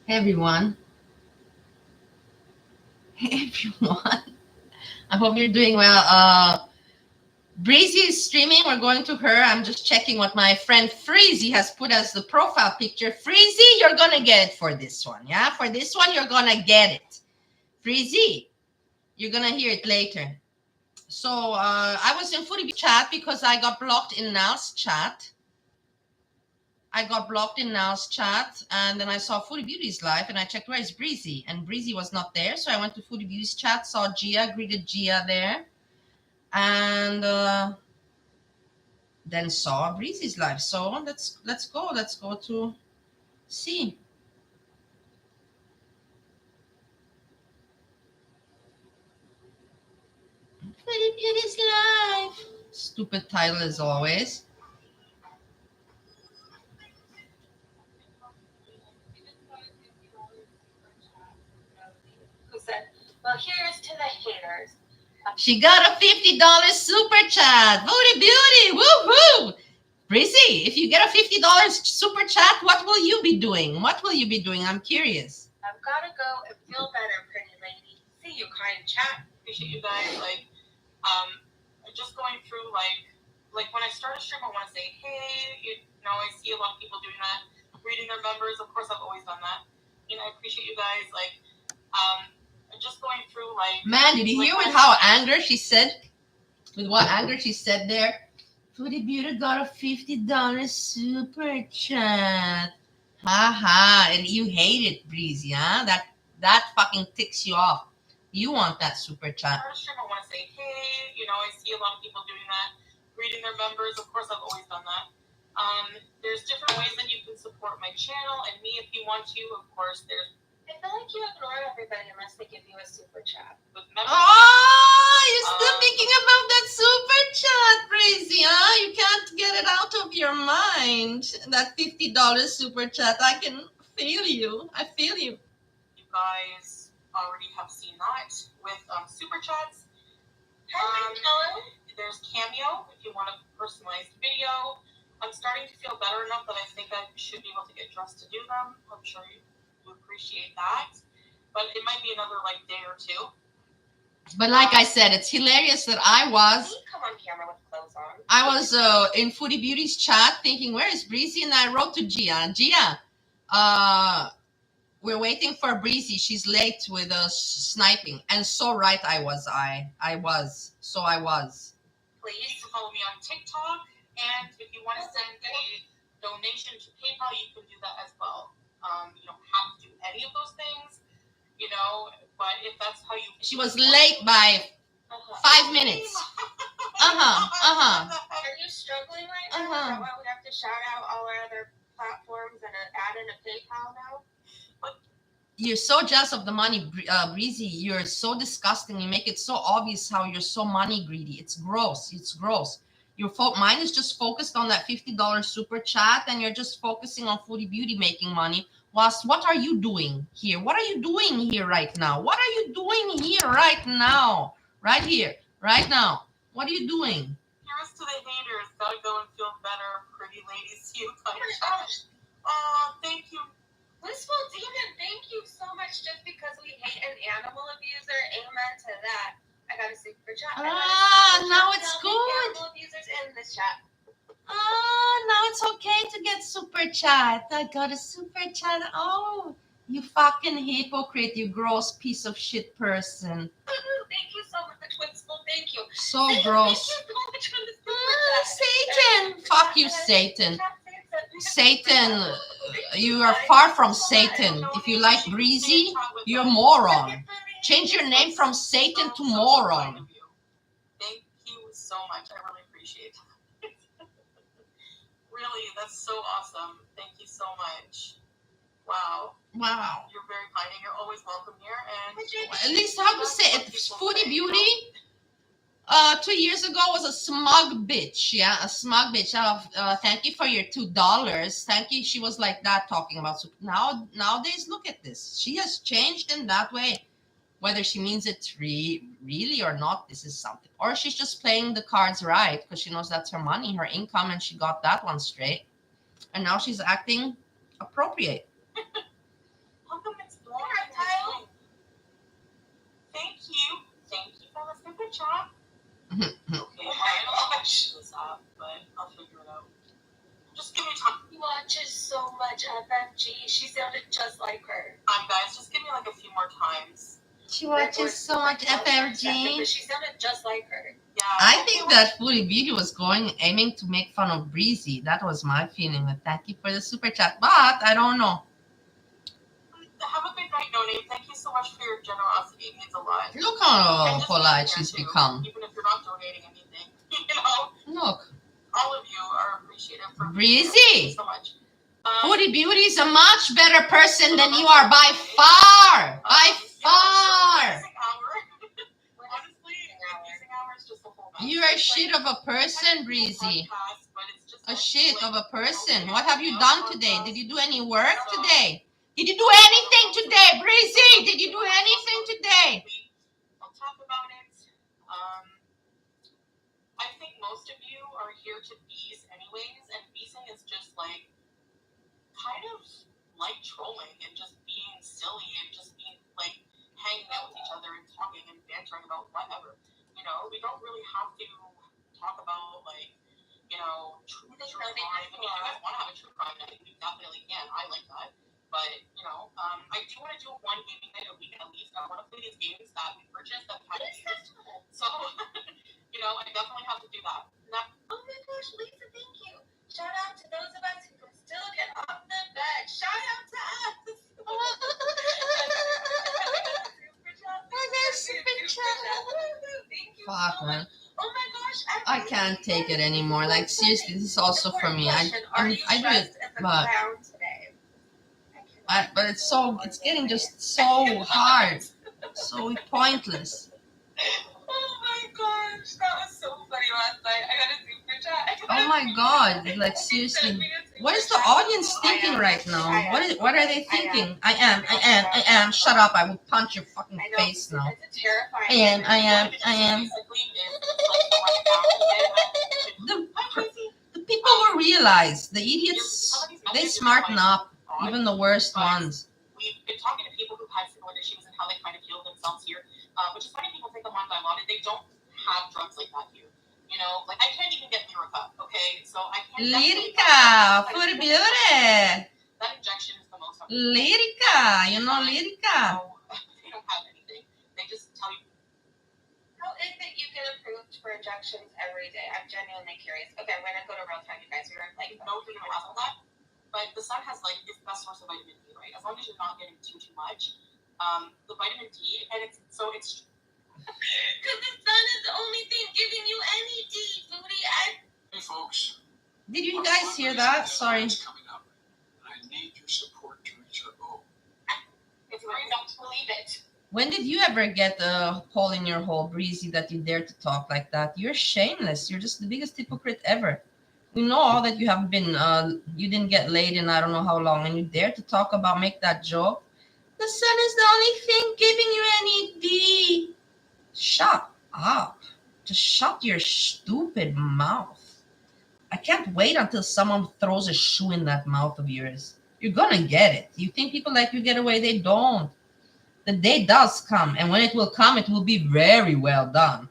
Hey everyone. Hey everyone. I hope you're doing well. Breezy is streaming. We're going to her. I'm just checking what my friend Freezy has put as the profile picture. Freezy, you're gonna get it for this one. Yeah, for this one, you're gonna get it. Freezy, you're gonna hear it later. So I was in Foodie chat because I got blocked in Now's chat. And then I saw Foodie Beauty's live, and I checked where is Breezy, and Breezy was not there. So I went to Foodie Beauty's chat, saw Gia, greeted Gia there, and then saw Breezy's live. So let's go. Let's go to see Foodie Beauty's live. Stupid title as always. Who said, "Well, here's to the haters." She got a $50 super chat. Foodie Beauty, woo woo! Breezy, if you get a $50 super chat, what will you be doing? What will you be doing? I'm curious. I've got to go and feel better, pretty lady. See you, kind chat. Appreciate you guys. Just going through like when I start a stream, I want to say, hey, I see a lot of people doing that, reading their members. Of course, I've always done that. I appreciate you guys. Just going through Man, did you hear with how anger she said? With what anger she said there? Foodie Beauty got a $50 super chat. Haha, and you hate it, Breezy, huh? That fucking ticks you off. You want that super chat. First stream, I want to say, hey, I see a lot of people doing that, reading their members. Of course, I've always done that. There's different ways that you can support my channel and me if you want to. Of course, there's. I feel like you ignore everybody unless they give you a super chat. Oh, you're still thinking about that super chat, Breezy, huh? You can't get it out of your mind. That $50 super chat. I can feel you. I feel you. You guys already have seen that with super chats. There's Cameo if you want a personalized video. I'm starting to feel better enough that I think I should be able to get dressed to do them. I'm sure you appreciate that. But it might be another day or two. But like I said, it's hilarious that I was. Come on camera with clothes on. I was in Foodie Beauty's chat thinking, where is Breezy? And I wrote to Gia. Gia, we're waiting for Breezy. She's late with sniping. And so right I was. I was. Please follow me on TikTok. And if you want to send a donation to PayPal, you can do that as well. You don't have to do any of those things, but if that's how you. She was late by 5 minutes. Are you struggling right now? Is that why we have to shout out all our other platforms and add in a PayPal now? You're so jealous of the money, Breezy. You're so disgusting. You make it so obvious how you're so money greedy. It's gross. Your mine is just focused on that $50 super chat, and you're just focusing on Foodie Beauty making money. Whilst, what are you doing here? What are you doing here right now? What are you doing here right now? Right here, right now. What are you doing? Here's to the haters. Gotta go and feel better, pretty ladies. You kind of chat. Oh, thank you. Blissful Demon, thank you so much. Just because we hate an animal abuser, amen to that. I got a super chat. Now it's good. Animal abusers in this chat. Now it's okay to get super chat. I got a super chat. Oh, you fucking hypocrite, you gross piece of shit person. Thank you so much, Blissful. Thank you. So gross. Thank you so much for the Satan. Fuck you, Satan. Satan, you are far from Satan. If you like Breezy, you're a moron. Change your name from Satan to moron. Thank you so much. I really appreciate it. Really, that's so awesome. Thank you so much. Wow. You're very kind and you're always welcome here. And at least how to say it, Foodie Beauty. 2 years ago was a smug bitch. Yeah, a smug bitch. Thank you for your $2. Thank you. She was like that talking about nowadays. Look at this. She has changed in that way. Whether she means it really or not, this is something. Or she's just playing the cards right because she knows that's her money, her income, and she got that one straight. And now she's acting appropriate. chat? Okay, I don't know if I should this up, but I'll figure it out. Just give me time. He watches so much FFG. She sounded just like her. Guys, just give me like a few more times. She watches so much FFG. But she sounded just like her. Yeah. I think that Foodie Beauty was aiming to make fun of Breezy. That was my feeling. Thank you for the super chat, but I don't know. Have a good night, No Name. Thank you so much for your generosity. It means a lot. Look how polite she's become. Even if you're not donating anything, Look. All of you are appreciated for Breezy. Thank you so much. Foodie Beauty is a much better person than you are by far. By far. You're a shit of a person, Breezy. A shit of a person. What have you done today? Did you do any work today? Did you do anything today, Breezy? Did you do anything today? I'll talk about it. I think most of you are here to bees anyways, and beesing is just like kind of like trolling and just being silly and just being like hanging out with each other and talking and bantering about whatever. We don't really have to talk about like, true crime. I mean, if you guys want to have a true crime night, we definitely can. I like that. But, I do want to do one gaming night a week at least. I want to play these games that we purchased that have festival. So, I definitely have to do that. Oh my gosh, Lisa, thank you. Shout out to those of us who can still get off the bed. Shout out to us. Fuck, man. Oh my gosh, I can't take it anymore. Like, seriously, this is also for me. I do it, but it's getting just so hard, so pointless. Oh my gosh, that was so funny last night. I got a super chat. Oh my god, like seriously, what is the audience thinking right now? What are they thinking? I am. Shut up! I will punch your fucking face now. I am. The people will realize, the idiots, they smarten up, even the worst ones. We've been talking to people who've had similar issues and how they kind of heal themselves here, which is funny. People think I'm on Dilaudid. They don't have drugs like that here. Like I can't even get Lyrica, okay? So I can't. Lyrica, for beauty. That injection is the most. Lyrica, Lyrica. No, they don't have anything. They just tell you. How is it you get approved for injections every day? I'm genuinely curious. Okay, I'm gonna go to real time, you guys. We're like, no, you're gonna have that. But the sun has like its best source of vitamin D, right? As long as you're not getting too much, the vitamin D, and it's. Because the sun is the only thing giving you any D, Foodie. Hey, folks. Did you guys hear that? Sorry. Coming up. I need your support to reach our goal. If you don't believe it. When did you ever get a hole in your hole, Breezy, that you dare to talk like that? You're shameless. You're just the biggest hypocrite ever. We know all that you have been, you didn't get laid in I don't know how long, and you dare to talk about, make that joke? The sun is the only thing giving you any D. Shut up. Just shut your stupid mouth. I can't wait until someone throws a shoe in that mouth of yours. You're gonna get it. You think people like you get away? They don't. The day does come, and when it will come, it will be very well done.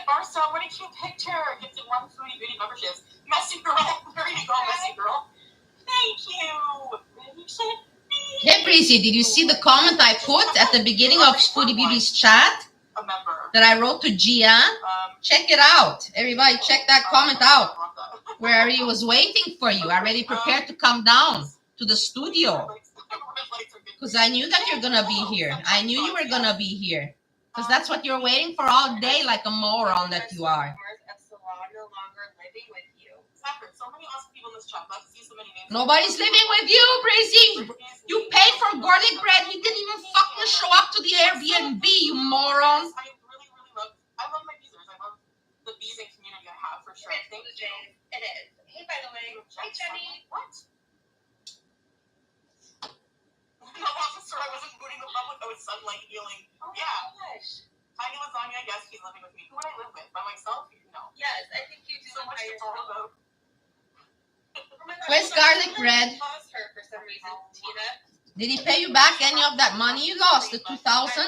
Barca, what a cute picture. Gifted 1 Foodie Beauty memberships. Messy girl. There you go, messy girl. Thank you. Hey, Breezy, did you see the comment I put at the beginning of Foodie Beauty's chat? That I wrote to Gian? Check it out. Everybody check that comment out. Where he was waiting for you, already prepared to come down to the studio. Because I knew that you're going to be here. I knew you were going to be here. Because that's what you're waiting for all day, like a moron that you are. Nobody's living with you, Breezy. You paid for garlic bread. You didn't even fucking show up to the Airbnb, you moron. I love my beezers. I love the beezing community I have, for sure. Thank you. It is. Hey, by the way. Hi, Jenny. What? No, officer, I wasn't booting the public. I was sunlight healing. Oh, yeah. Gosh. Tiny Lasagna, yes, he's living with me. Who would I live with? By myself? No. Yes, I think you do. So much to talk about. Where's garlic bread? Did he pay you back any of that money you lost, the 2,000?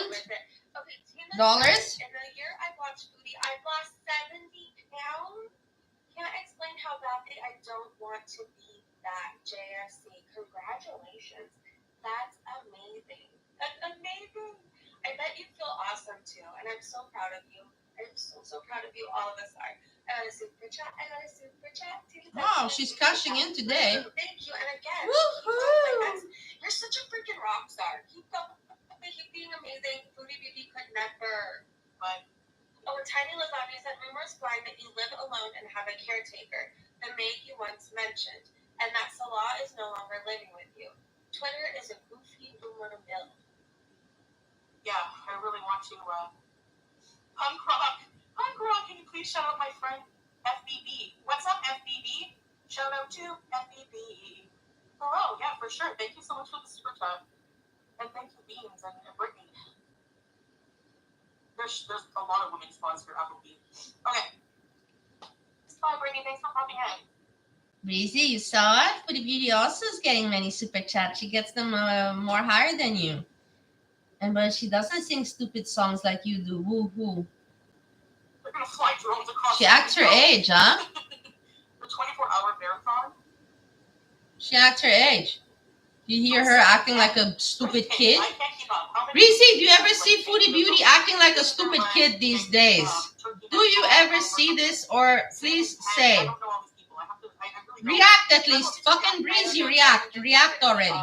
Dollars? In the year I watched Foodie, I've lost 70 pounds. Can't explain how badly I don't want to be that. JFC, congratulations. That's amazing. That's amazing. I bet you feel awesome too, and I'm so proud of you. I'm so proud of you. All of us are. I got a super chat. Wow, she's cashing in today. Thank you. And again, woohoo! You're such a freaking rock star. Keep going. Keep being amazing. Foodie Beauty could never. But oh, Tiny Lasagna said rumors fly that you live alone and have a caretaker, the maid you once mentioned, and that Salah is no longer living with you. Twitter is a goofy aluminum mill. Yeah, I really want to. Punk Rock, can you please shout out my friend FBB? What's up, FBB? Shout out to FBB. Hello, yeah, for sure. Thank you so much for the super chat. And thank you, Beans and Brittany. There's a lot of women sponsor Applebee. Okay. Bye, Brittany. Thanks for popping in. Breezy, you saw it? Foodie Beauty also is getting many super chats. She gets them more higher than you. But she doesn't sing stupid songs like you do. Woo-hoo. They're going to fly drones across. She acts her age, huh? The 24-hour marathon. She acts her age. You hear her acting like a stupid kid? Breezy, do you ever see Foodie Beauty acting like a stupid kid these days? Do you ever see this? Or please say. React at least. Fucking Breezy, react. React already.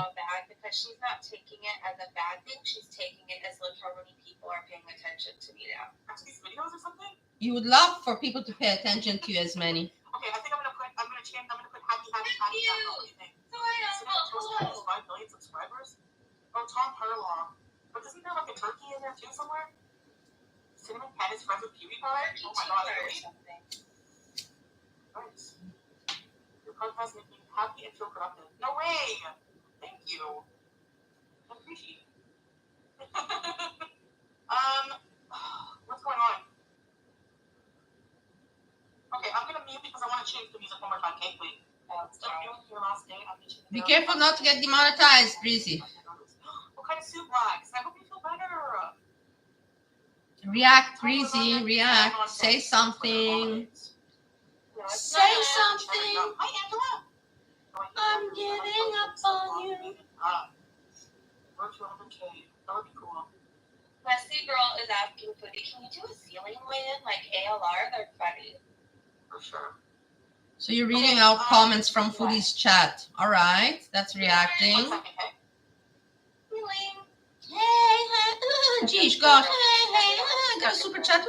Because she's not taking it as a bad thing. She's taking it as look how many people are paying attention to me now. After these videos or something? You would love for people to pay attention to you as many. Okay, I think I'm gonna put happy. What do you think? Cinnamon Toast has 5 million subscribers. Oh, Tom Harlaw. But isn't there like a turkey in there too somewhere? Cinnamon Cat is friends with PewDiePie? Oh my god, really? Nice. Your podcast makes me happy and feel productive. No way! Thank you. I appreciate it. What's going on? Okay, I'm gonna mute because I want to change the music one more time. Okay, wait. Your last day. Be careful not to get demonetized, Breezy. What kind of soup blacks? I hope you feel better. React, Breezy, react. Say something. Say something. Hi, Angela. I'm giving up on you. We're 200K. That would be cool. Leslie Girl is asking Foodie, can you do a ceiling win like ALR? They're funny. For sure. So you're reading out comments from Foodie's chat. All right, that's reacting. 1 second, okay? Hey, geez, gosh. Hey, got a super chat.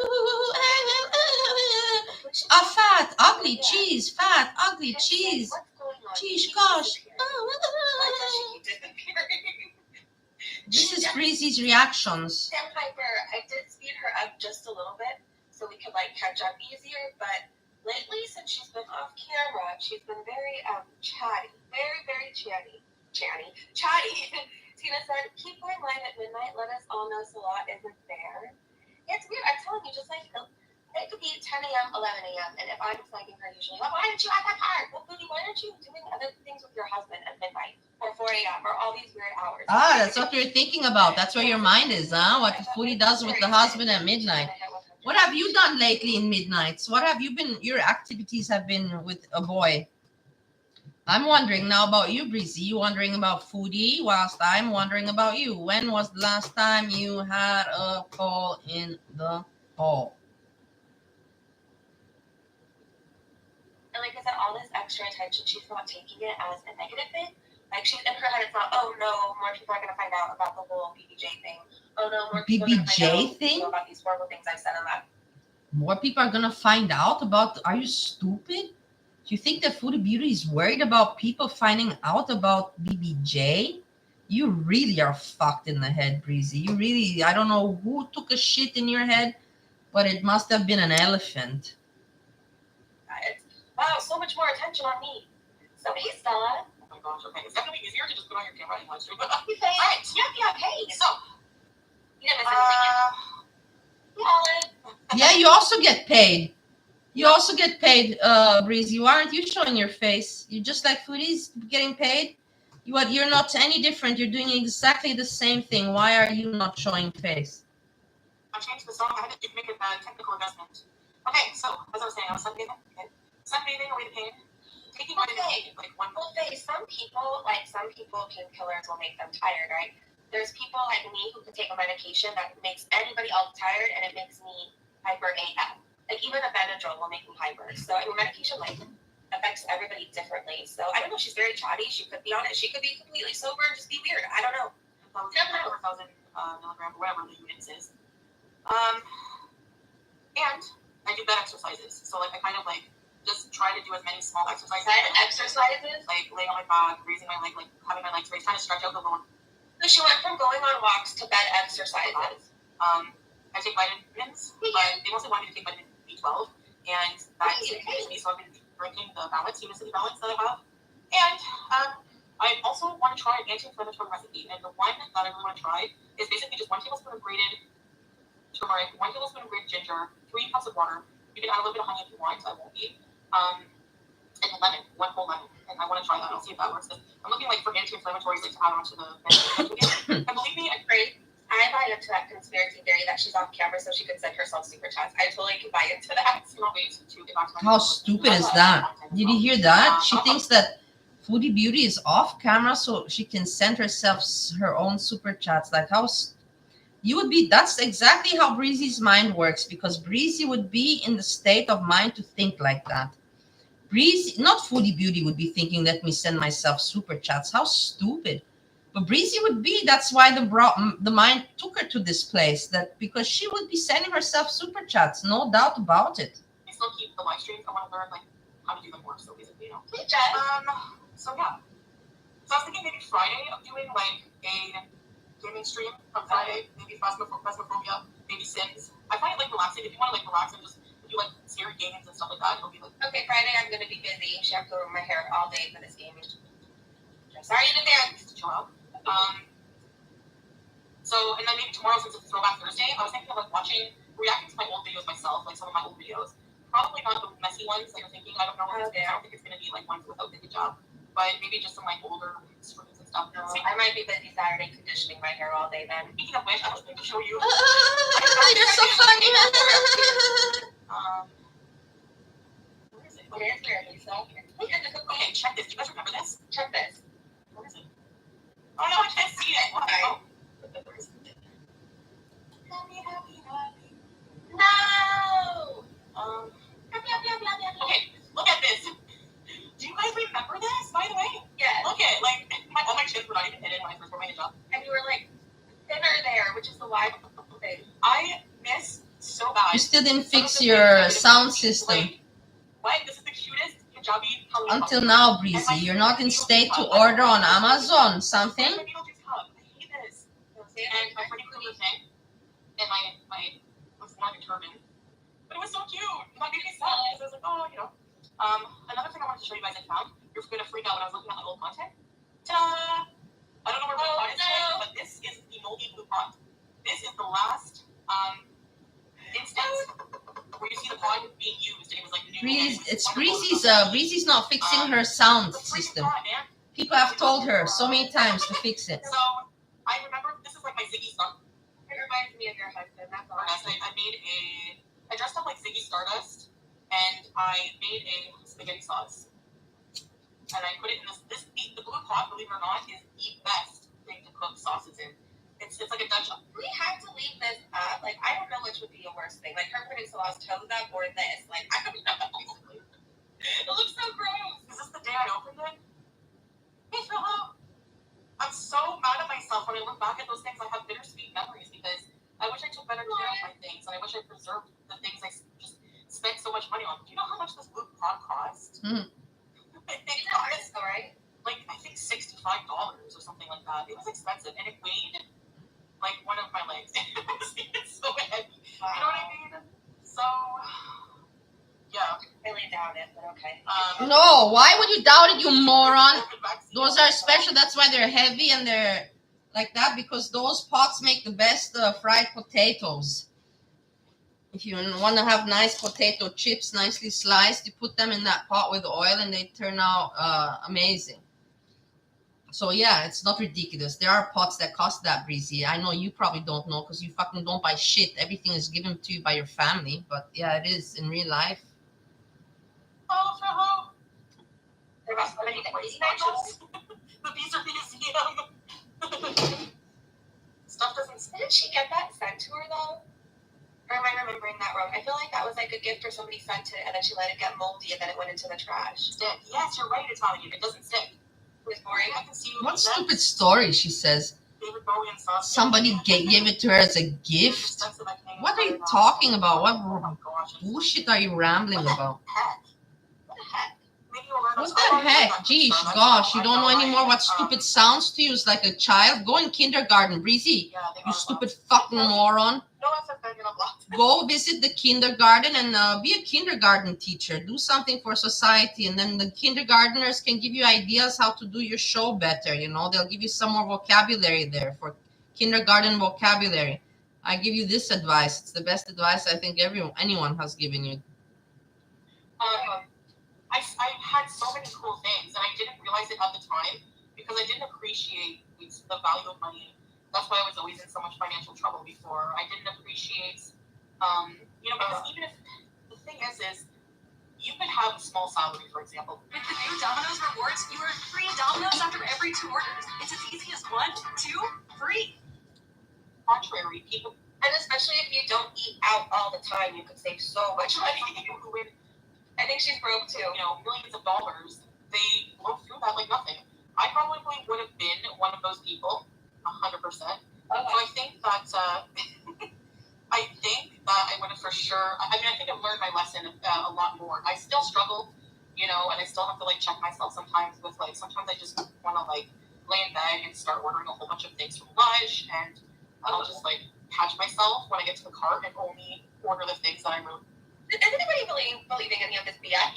Fat, ugly cheese. Fat, ugly cheese. Geez, gosh. This is Breezy's reactions. Sandpiper, I did speed her up just a little bit so we could catch up easier, but lately, since she's been off camera, she's been very chatty. Very chatty. Tina said, keep going live at midnight. Let us all know Salah isn't there. It's weird. I'm telling you, just it could be 10 a.m., 11 a.m., and if I'm flagging her usually, why aren't you at that part? Well, Booty, why aren't you doing other things with your husband at midnight or 4 a.m. or all these weird hours? That's what you're thinking about. That's where your mind is, huh? What Foodie does with the husband at midnight. What have you done lately in midnights? What have your activities have been with a boy? I'm wondering now about you, Breezy. You wondering about Foodie, whilst I'm wondering about you. When was the last time you had a call in the hall? And like I said, all this extra attention, she's not taking it as a negative thing. Like she's in her head, it's not, oh no, more people are going to find out about the whole BBJ thing. Oh no, more people are going to find out about these horrible things I said on that. More people are going to find out about, are you stupid? Do you think that Foodie Beauty is worried about people finding out about BBJ? You really are fucked in the head, Breezy. You really, I don't know who took a shit in your head, but it must have been an elephant. Wow, so much more attention on me. So, hey, Stella. Oh my gosh, okay. It's definitely easier to just put on your camera and live stream. All right. Yeah, hey. So, you didn't miss anything. Yeah, you also get paid. You also get paid, Breezy. Why aren't you showing your face? You're just like Foodie's getting paid. You're not any different. You're doing exactly the same thing. Why are you not showing face? I'm changing the song. I had to make a technical adjustment. Okay, so as I was saying, I was sunbathing. Okay. Sunbathing away the pain. Taking vitamin A, like one. Well, some people, painkillers will make them tired, right? There's people like me who can take a medication that makes anybody else tired, and it makes me hyper AF. Like even a Benadryl will make me hyper. So I mean, medication like affects everybody differently. So I don't know. She's very chatty. She could be on it. She could be completely sober and just be weird. I don't know. 4,000 milligram, whatever the units is. And I do bed exercises. So like I kind of like just try to do as many small exercises. Like laying on my back, raising my leg, like having my legs raised, trying to stretch out the bone. So she went from going on walks to bed exercises. I take vitamins, but they mostly want me to take vitamin B12, and that's me. So I've been drinking the balance, Human balance that I have. And I also want to try an anti-inflammatory recipe, and the one that I really want to try is basically just 1 tablespoon of grated turmeric, 1 tablespoon of grated ginger, 3 cups of water. You can add a little bit of honey if you want. I won't be. And a lemon, 1 whole lemon. And I want to try that. I'll see if that works. I'm looking like for anti-inflammatories like to add onto the medication. And believe me, I buy into that conspiracy theory that she's off camera so she could send herself super chats. I totally can buy into that. How stupid is that? Did you hear that? She thinks that Foodie Beauty is off camera so she can send herself her own super chats. Like how you would be. That's exactly how Breezy's mind works, because Breezy would be in the state of mind to think like that. Breezy, not Foodie Beauty, would be thinking, let me send myself super chats. How stupid. But Breezy would be. That's why the mind took her to this place, that because she would be sending herself super chats, no doubt about it. I still keep the live streams. I want to learn like how to do them more. So basically, So yeah. So I was thinking maybe Friday of doing like a gaming stream on Friday, maybe Phasmophobia, maybe Sims. I find it like relaxing. If you want to like relax and just do like scary games and stuff like that, it'll be like. Okay, Friday I'm gonna be busy. She have to room my hair all day for this game. Sorry in advance. Chill out. So and then maybe tomorrow, since it's Throwback Thursday, I was thinking of like reacting to my old videos myself, like some of my old videos. Probably not the messy ones that you're thinking. I don't know. I don't think it's gonna be like ones without the hijab, but maybe just some like older streams and stuff. No, I might be busy Saturday conditioning my hair all day then. Speaking of which, I was going to show you. You're so funny. Where is it? Where's where, Lisa? Okay, check this. Do you guys remember this? Check this. Where is it? Oh no, I can't see it. Why? Oh. No! Okay, look at this. Do you guys remember this, by the way? Yeah. Look at like all my chins were not even hidden when I first wore my hijab. And you were like thinner there, which is the wide thing. I miss so bad. You still didn't fix your sound system. Like, what? This is the cutest hijabi Halloween. Until now, Breezy, you're not in state to order on Amazon something. I hate this. And my pretty cool thing. And my was not a turban. But it was so cute. That made me sad because I was like, oh, you know. Another thing I wanted to show you guys I found. You're going to freak out when I was looking at my old content. Ta-da! I don't know where my pot is today, but this is the moldy blue pot. This is the last instance where you see the pot being used, and it was like new. It's Breezy's not fixing her sound system. People have told her so many times to fix it. So I remember this is like my Ziggy Stardust. It reminds me of your husband. That's all. I dressed up like Ziggy Stardust, and I made a spaghetti sauce. And I put it in the blue pot, believe it or not, is the best thing to cook sauces in. It's like a Dutch. We had to leave this up. Like, I don't know which would be a worse thing. Like, her putting Salah's toes up or this. Like, I don't know. It looks so gross. Is this the day I opened it? Hey, Philip. I'm so mad at myself when I look back at those things. I have bittersweet memories because I wish I took better care of my things, and I wish I preserved the things I just spent so much money on. Do you know how much this blue pot cost? I think I think $65 or something like that. It was expensive, and it weighed like one of my legs. It's so heavy. Wow. You know what I mean? So, yeah. I really doubt it, but okay. No, why would you doubt it, you moron? Those are special. That's why they're heavy and they're like that, because those pots make the best fried potatoes. If you want to have nice potato chips, nicely sliced, you put them in that pot with oil and they turn out amazing. So yeah, it's not ridiculous. There are pots that cost that, Breezy. I know you probably don't know because you fucking don't buy shit. Everything is given to you by your family. But yeah, it is in real life. Oh, there are so many crazy matches. The Beezer Museum. Stuff doesn't. Didn't she get that sent to her though? Or am I remembering that wrong? I feel like that was like a gift or somebody sent it and then she let it get moldy and then it went into the trash. Stick. Yes, you're right, Italian. It doesn't stick. It was boring. I can see you. What stupid story, she says. David Bowie and sauce. Somebody gave it to her as a gift. What are you talking about? What bullshit are you rambling about? What the heck? What the heck? Geez, gosh, you don't know anymore what stupid sounds to you is like a child? Go in kindergarten, Breezy. You stupid fucking moron. Go visit the kindergarten and be a kindergarten teacher. Do something for society, and then the kindergartners can give you ideas how to do your show better. You know, they'll give you some more vocabulary there for kindergarten vocabulary. I give you this advice. It's the best advice I think anyone has given you. I had so many cool things, and I didn't realize it at the time because I didn't appreciate the value of money. That's why I was always in so much financial trouble before. I didn't appreciate, because even if the thing is you could have a small salary, for example. With the new Domino's rewards, you earn free Domino's after every 2 orders. It's as easy as 1, 2, 3. Contrary, people, and especially if you don't eat out all the time, you could save so much money. I think she's broke too. Millions of dollars. They blow through that like nothing. I probably would have been one of those people, 100%. So I think that I would have for sure. I think I've learned my lesson a lot more. I still struggle, and I still have to check myself sometimes with sometimes I just want to lay in bed and start ordering a whole bunch of things from Lush, and I'll just catch myself when I get to the cart and only order the things that I really. Is anybody believing any of this BS?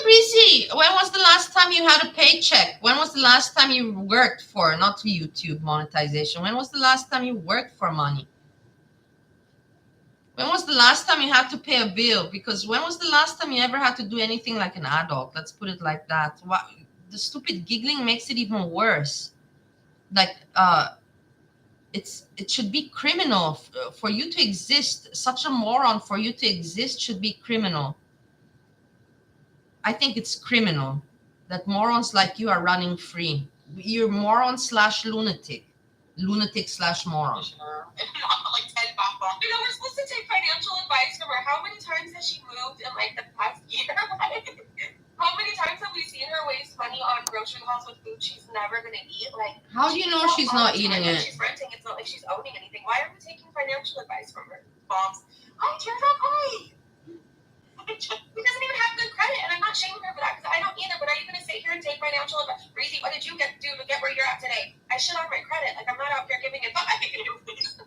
Breezy, when was the last time you had a paycheck? When was the last time you worked for, not YouTube monetization? When was the last time you worked for money? When was the last time you had to pay a bill? Because when was the last time you ever had to do anything like an adult? Let's put it like that. What, the stupid giggling makes it even worse. It should be criminal for you to exist. Such a moron for you to exist should be criminal. I think it's criminal that morons like you are running free. You're moron / lunatic. Lunatic / moron. Like 10 back on. We're supposed to take financial advice from her. How many times has she moved in the past year? How many times have we seen her waste money on grocery hauls with food she's never going to eat? How do you know she's not eating it? When she's renting, it's not like she's owning anything. Why are we taking financial advice from her? Moms, I care about money. He doesn't even have good credit, and I'm not shaming her for that because I don't either. But are you going to sit here and take financial advice? Breezy, what did you do to get where you're at today? I shit on my credit. I'm not out here giving advice.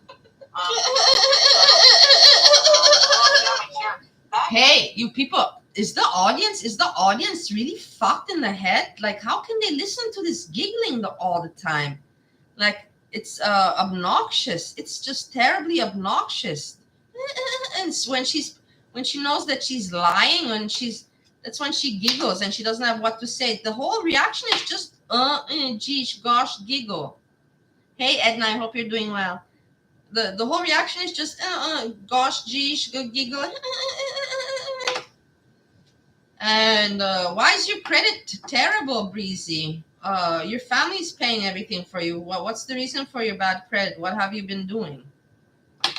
Hey, you people, is the audience really fucked in the head? How can they listen to this giggling all the time? It's obnoxious. It's just terribly obnoxious. And when she knows that she's lying, that's when she giggles and she doesn't have what to say. The whole reaction is just geez, gosh, giggle. Hey Edna, I hope you're doing well. The whole reaction is just gosh, geez, giggle. And why is your credit terrible, Breezy? Your family's paying everything for you. What's the reason for your bad credit? What have you been doing? Care,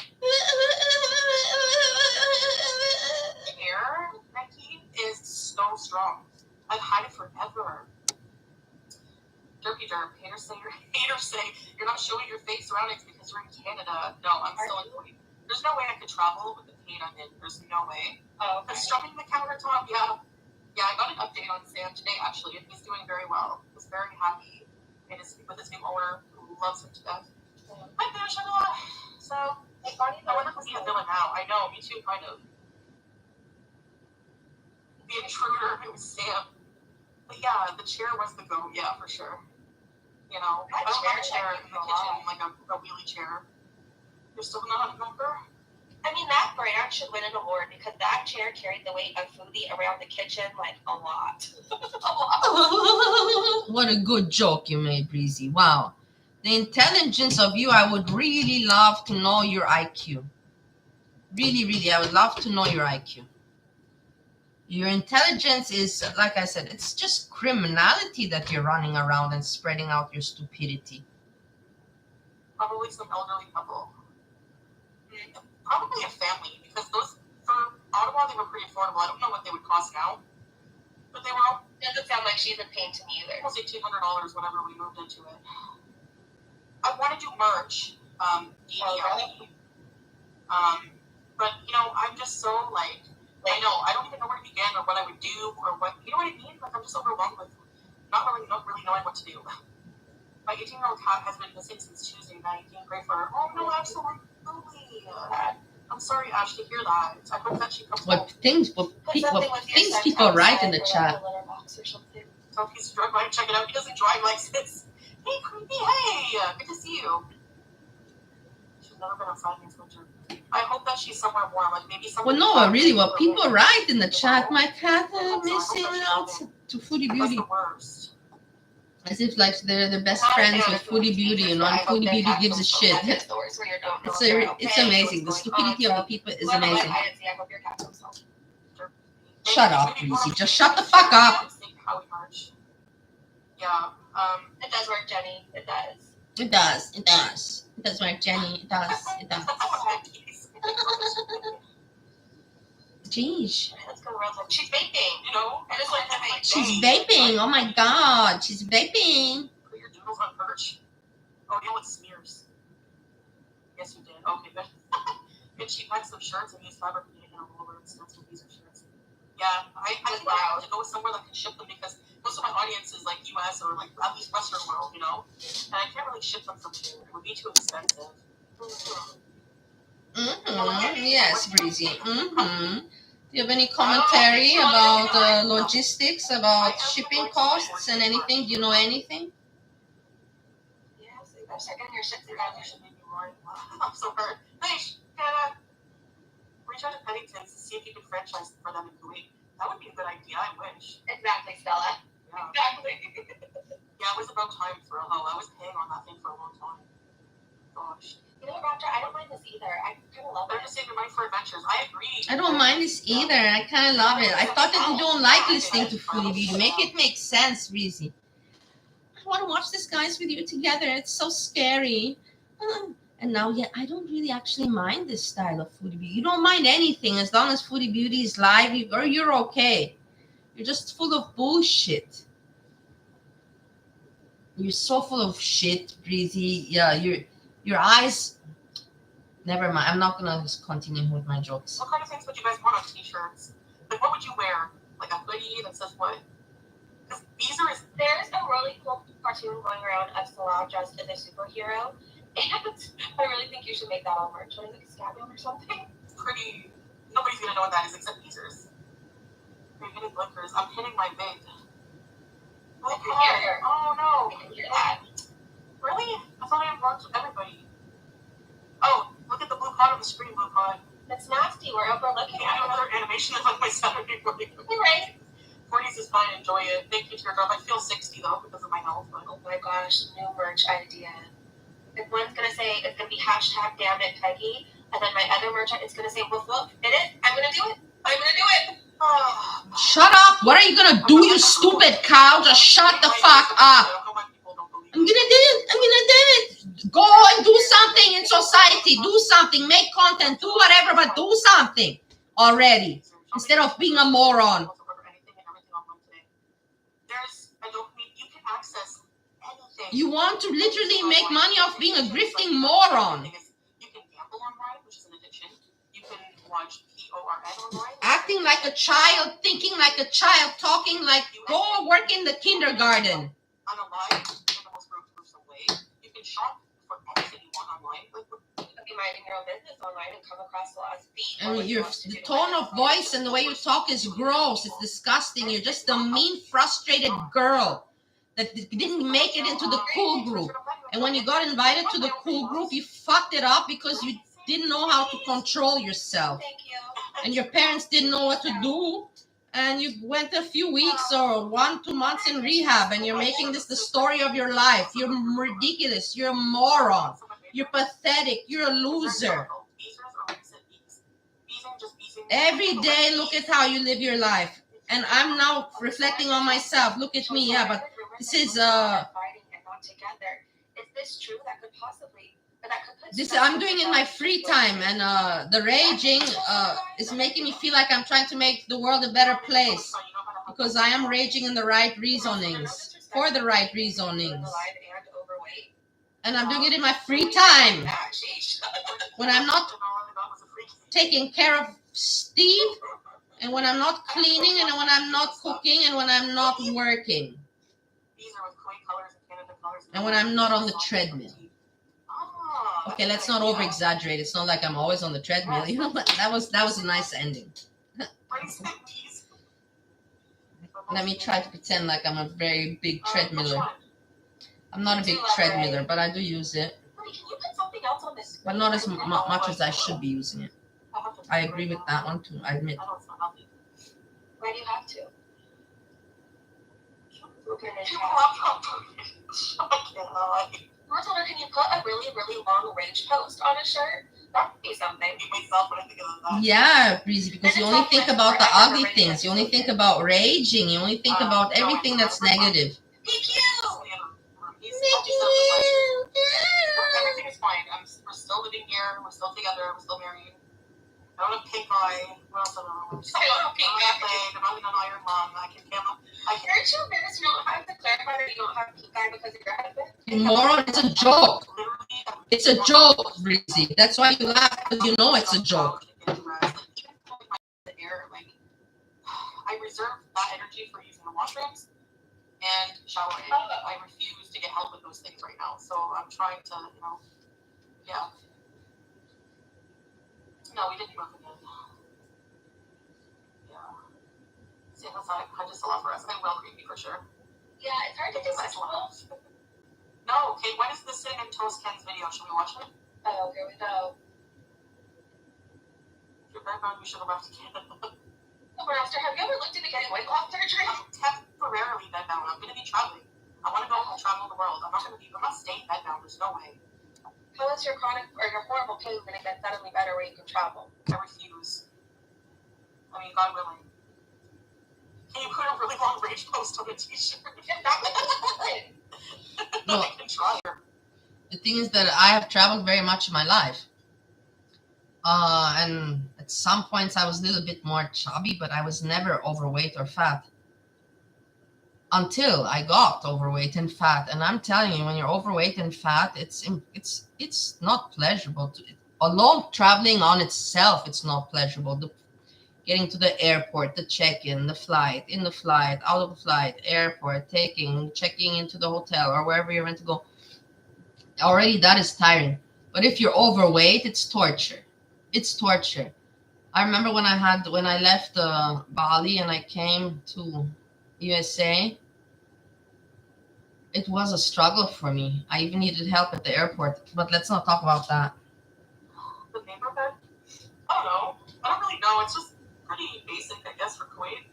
Becky, is so strong. I've had it forever. Derpy derp. Haters say you're not showing your fake surroundings because you're in Canada. No, I'm still in Kuwait. There's no way I could travel with the pain I'm in. There's no way. Oh, okay. Strumming the countertop, yeah. Yeah, I got an update on Sam today, actually, and he's doing very well. He's very happy with his new owner who loves him to death. I'm finished a lot. So, I wonder if he'll be a villain now. I know, me too, kind of. The intruder, it was Sam. But yeah, the chair was the go, yeah, for sure. I don't have a chair in the kitchen, like a wheelie chair. You're still not a member? I mean, that brand that should win an award because that chair carried the weight of foodie around the kitchen like a lot. What a good joke you made, Breezy. Wow. The intelligence of you, I would really love to know your IQ. Really, really, I would love to know your IQ. Your intelligence is, like I said, it's just criminality that you're running around and spreading out your stupidity. Probably some elderly couple. Probably a family, because those, for Ottawa, they were pretty affordable. I don't know what they would cost now, but they were all... Doesn't sound like she's a pain to me either. It was $1,800 whenever we moved into it. I want to do merch, DDLE. But, you know, I'm just so, like, I know, I don't even know where to begin or what I would do or what, you know what I mean? Like, I'm just overwhelmed with not really knowing what to do. My 18-year-old cat has been missing since Tuesday night. Can you pray for her? Oh, no, absolutely. I'm sorry, Ash, to hear that. I hope that she comes home. Things people write in the chat. So if he's drug might check it out. He doesn't drive license. Hey, creepy, hey, good to see you. She's never been outside in this winter. I hope that she's somewhere warm, like maybe somewhere. Well, no, really, what people write in the chat, my cat missing out to Foodie Beauty. As if like they're the best friends with Foodie Beauty, you know, and Foodie Beauty gives a shit. It's amazing. The stupidity of the people is amazing. Shut up, Breezy. Just shut the fuck up. Yeah, it does work, Jenny. It does. It does. It does. It does work, Jenny. It does. It does. Jeez. She's vaping, you know? I just like to vape. She's vaping. Oh my god. She's vaping. Put your doodles on perch. Oh, you know what smears? Yes, you did. Okay, good. And she likes some shirts and used fabric in a roller and stuff. These are shirts. Yeah, I to go somewhere that can ship them because most of my audience is like US or like at least Western world, you know? And I can't really ship them from here. It would be too expensive. Yes, Breezy. Do you have any commentary about logistics, about shipping costs and anything? Do you know anything? Yes, I'm checking your shit together. I'm so hurt. Nice. Reach out to Pennington's to see if you can franchise for them in Kuwait. That would be a good idea, I wish. Exactly, Stella. Yeah. Exactly. Yeah, it was about time for a hoe. I was paying on that thing for a long time. Gosh. You know, Raptor, I don't mind this either. I kind of love it. They're just saving money for adventures. I agree. I don't mind this either. I kind of love it. I thought that you don't like listening to Foodie Beauty. Make it make sense, Breezy. I want to watch this guys with you together. It's so scary. And now, yeah, I don't really actually mind this style of Foodie Beauty. You don't mind anything as long as Foodie Beauty is live, you're okay. You're just full of bullshit. You're so full of shit, Breezy. Yeah, your eyes. Never mind. I'm not gonna continue with my jokes. What kind of things would you guys want on t-shirts? Like, what would you wear? Like a hoodie that says what? Because there's a really cool cartoon going around of Salah dressed as a superhero, and I really think you should make that all merch. What is it, Scabion or something? Pretty. Nobody's gonna know what that is except users. You're hitting blinkers. I'm hitting my vape. Oh no! I can hear that. Really? I thought I unblocked everybody. Oh, look at the blue card on the screen, blue card. That's nasty. We're overlooking it. Another animation is on my Saturday morning. Right. 40s is fine. Enjoy it. Thank you, Teardrop. I feel 60 though because of my health. But oh my gosh, new merch idea. If one's gonna say it's gonna be hashtag damn it Peggy, and then my other merch it's gonna say woof woof. It is. I'm gonna do it. Oh. Shut up! What are you gonna do, you stupid cow? Just shut the fuck up. I'm gonna do it. Go and do something in society. Do something. Make content. Do whatever, but do something already. Instead of being a moron. You want to literally make money off being a grifting moron. You can gamble online, which is an addiction. You can watch PORN online. Acting like a child, thinking like a child, talking like go work in the kindergarten. You can shop for anything you want online. You can be minding your own business online and come across Law's feet. I mean, the tone of voice and the way you talk is gross. It's disgusting. You're just a mean, frustrated girl that didn't make it into the cool group. And when you got invited to the cool group, you fucked it up because you didn't know how to control yourself. Thank you. And your parents didn't know what to do. And you went a few weeks or 1-2 months in rehab, and you're making this the story of your life. You're ridiculous. You're a moron. You're pathetic. You're a loser. Every day, look at how you live your life. And I'm now reflecting on myself. Look at me. Yeah, but this is Is this true? That could possibly. This I'm doing in my free time, and the raging is making me feel like I'm trying to make the world a better place, because I am raging in the right reasonings, for the right reasonings, and I'm doing it in my free time when I'm not taking care of Steve, and when I'm not cleaning, and when I'm not cooking, and when I'm not working, and when I'm not on the treadmill. Okay, let's not over exaggerate. It's not like I'm always on the treadmill. You know, but that was a nice ending. Let me try to pretend like I'm a very big treadmiller. I'm not a big treadmiller, but I do use it. But not as much as I should be using it. I agree with that one too, I admit. Why do you have to? Martha, can you put a really, really long range post on a shirt? That would be something. Yeah, Breezy, because you only think about the ugly things. You only think about raging. You only think about everything that's negative. PQ! Everything is fine. We're still living here. We're still together. We're still married. I don't have pink eye. What else? I don't know. I don't have pink eye. I'm not an iron lung. Aren't you embarrassed? You don't have to clarify that you don't have pink eye because of your husband? You moron, it's a joke. It's a joke, Breezy. That's why you laugh, because you know it's a joke. I reserve that energy for using the washrooms and showering. I refuse to get help with those things right now. So I'm trying to, yeah. No, we didn't move again. Yeah. See, that's not, I just love for us. I will creepy for sure. Yeah, it's hard to do this. No, okay, when is the Cinnamon Toast Ken's video? Should we watch it? Oh, here we go. Your background, you should have left Canada. Master, have you ever looked into getting weight loss surgery? I'm temporarily bedbound. I'm going to be traveling. I want to go and travel the world. I'm not staying bedbound. There's no way. How is your chronic or your horrible pain going to get suddenly better where you can travel? I refuse. I mean, God willing. Can you put a really long rage post on a t-shirt? No. I can try. The thing is that I have traveled very much in my life. And at some points I was a little bit more chubby, but I was never overweight or fat. Until I got overweight and fat. And I'm telling you, when you're overweight and fat, it's not pleasurable. Alone traveling on itself, it's not pleasurable. Getting to the airport, the check-in, the flight, in the flight, out of the flight, airport, checking into the hotel or wherever you're meant to go. Already that is tiring. But if you're overweight, it's torture. It's torture. I remember when I left Bali and I came to USA, it was a struggle for me. I even needed help at the airport, but let's not talk about that. The neighborhood? I don't know. I don't really know. It's just pretty basic, I guess, for Kuwait.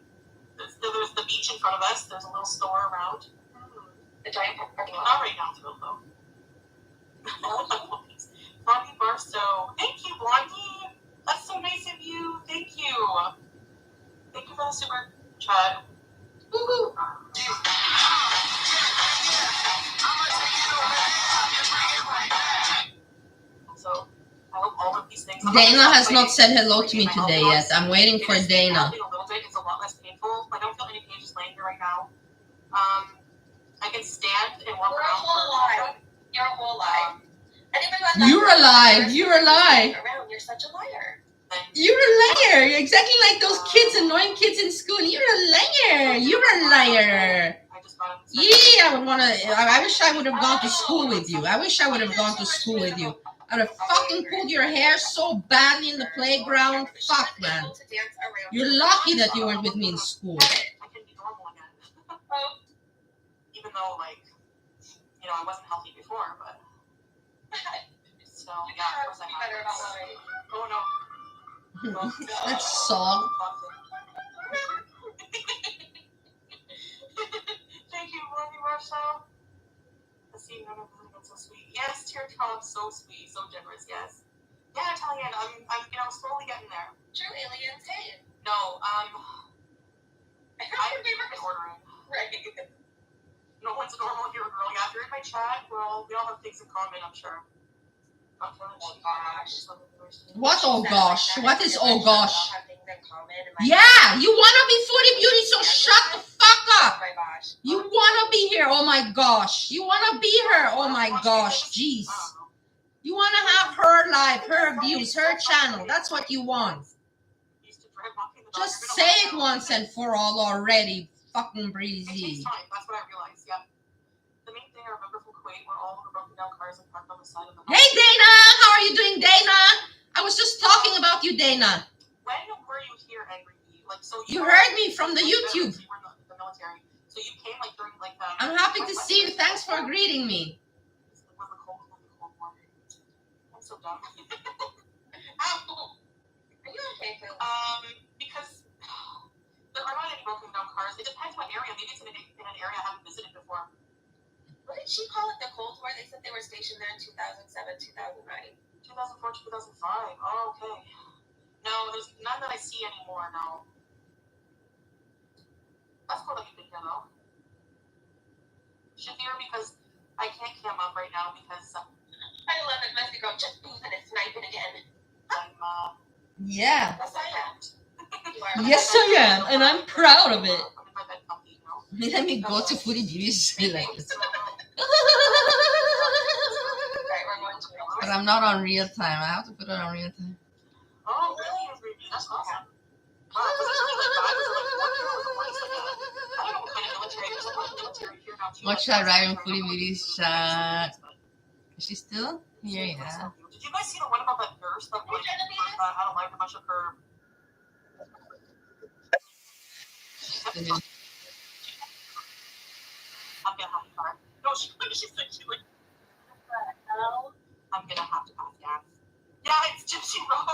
There's the beach in front of us. There's a little store around. The giant parking lot. Not right now, Phil, though. Blondie Barstow. Thank you, Blondie. That's so nice of you. Thank you. Thank you for the super chat. Woohoo. So, I hope all of these things. Dana has not said hello to me today yet. I'm waiting for Dana. A little bit. It's a lot less painful. I don't feel any pain just laying here right now. I can stand and walk around. You're a whole lie. You're a lie. You're a lie. You're such a liar. You're a liar. You're exactly like those kids, annoying kids in school. You're a liar. You're a liar. Yeah, I wish I would have gone to school with you. I wish I would have gone to school with you. I would have fucking pulled your hair so badly in the playground. Fuck, man. You're lucky that you weren't with me in school. I can be normal again. Even though, I wasn't healthy before, but it's So yeah, of course I have. Better about lying. Oh no. That's salt. Thank you, love you, Marshall. Let's see, none of them been so sweet. Yes, teardrop, so sweet, so generous. Yes. Yeah, Italian. I'm slowly getting there. True aliens. Hey. No. I've been ordering. Right. No one's normal here, girl. Yeah, if you're in my chat, we all have things in common, I'm sure. Oh gosh. What oh gosh? What is oh gosh? Yeah, you wanna be foodie beauty, so shut the fuck up. Oh my gosh. You wanna be here, oh my gosh. You wanna be her, oh my gosh, jeez. You wanna have her life, her views, her channel. That's what you want. Just say it once and for all already, fucking Breezy. It takes time, that's what I realized, yeah. The main thing I remember from Kuwait were all of the broken down cars and parked on the side of the house. Hey Dana, how are you doing, Dana? I was just talking about you, Dana. When were you here, Angry Bee? Like, so you heard me from the YouTube. You were in the military, so you came like during like. I'm happy to see you. Thanks for greeting me. Was the cold war? I'm so dumb. Ow. Are you okay, Phil? Because there are not any broken down cars. It depends what area. Maybe it's in an area I haven't visited before. What did she call it? The Cold War? They said they were stationed there in 2007, 2009. 2004, 2005. Oh, okay. No, there's none that I see anymore, no. That's cool that you've been here, though. Shafir, because I can't cam up right now because... I love it. Messy girl just boozing and sniping again. Yeah. Yes, I am. Yes, I am, and I'm proud of it. Let me go to Foodie Beauty's like this. But I'm not on real time. I have to put it on real time. Oh, really? That's awesome. What should I write in Foodie Beauty's chat? Is she still here? Yeah. Did you guys see the one about that nurse that like I don't like a bunch of her? I'm gonna have to pass. No, she said she like. I'm gonna have to pass gas. Yeah, it's Gypsy Road.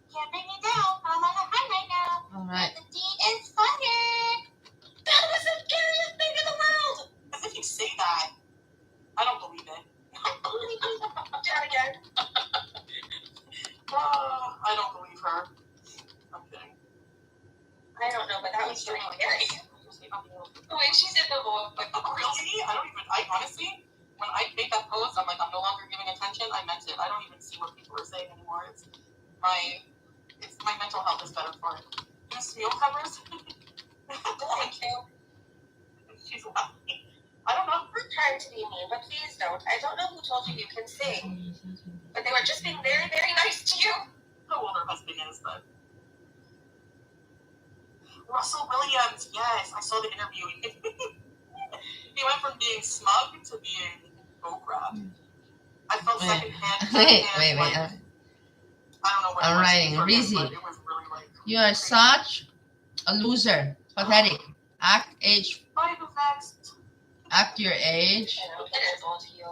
Can't bring me down. I'm on a high right now. All right. And the D is fire. That was the scariest thing in the world. As if you say that. I don't believe it. Do it again. I don't believe her. I'm kidding. I don't know, but that was pretty scary. The way she did the voice. Like, really? I honestly, when I made that post, I'm like, I'm no longer giving attention. I meant it. I don't even see what people are saying anymore. It's my mental health is better for it. Use meal covers. Thank you. She's laughing. I don't know. We're trying to be mean, but please don't. I don't know who told you you can sing, but they were just being very, very nice to you. How old her husband is, but. Russell Williams, yes, I saw the interview. He went from being smug to being Oprah. I felt secondhand. Wait. I don't know what I'm writing. Breezy. It was really like. You are such a loser. Pathetic. Act age. Act your age. I know, it is old to you.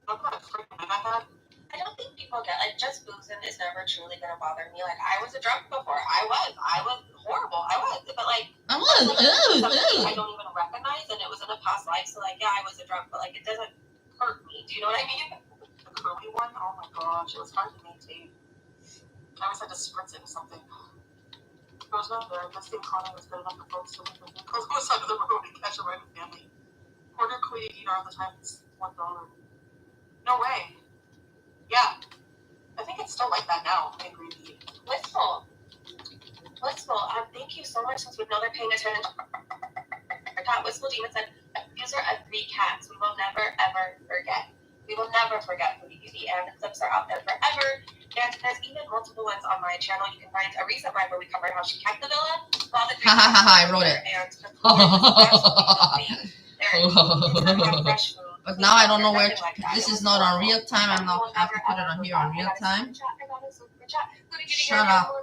I don't think people get like just boozing is never truly gonna bother me. Like I was a drunk before. I was horrible. But like I don't even recognize, and it was in a past life. So like yeah, I was a drunk, but like it doesn't hurt me. Do you know what I mean? The curly one. Oh my gosh, it was hard to maintain. I always had to spritz it or something. It was not there. This thing Connie was good enough for folks to live with me. Go to the side of the road and catch a ride with family. Order Kuwaiti dinar all the time. It's $1. No way. Yeah. I think it's still like that now. I agree with you. Blissful. Thank you so much since we know they're paying attention. Wistful Demon said, these are 3 cats. We will never, ever forget. We will never forget Foodie Beauty, and the clips are out there forever. And there's even multiple ones on my channel. You can find a recent one where we covered how she kept the villa. While the I wrote it. But now I don't know where. This is not on real time. I'm not. I have to put it on here on real time. Shut up.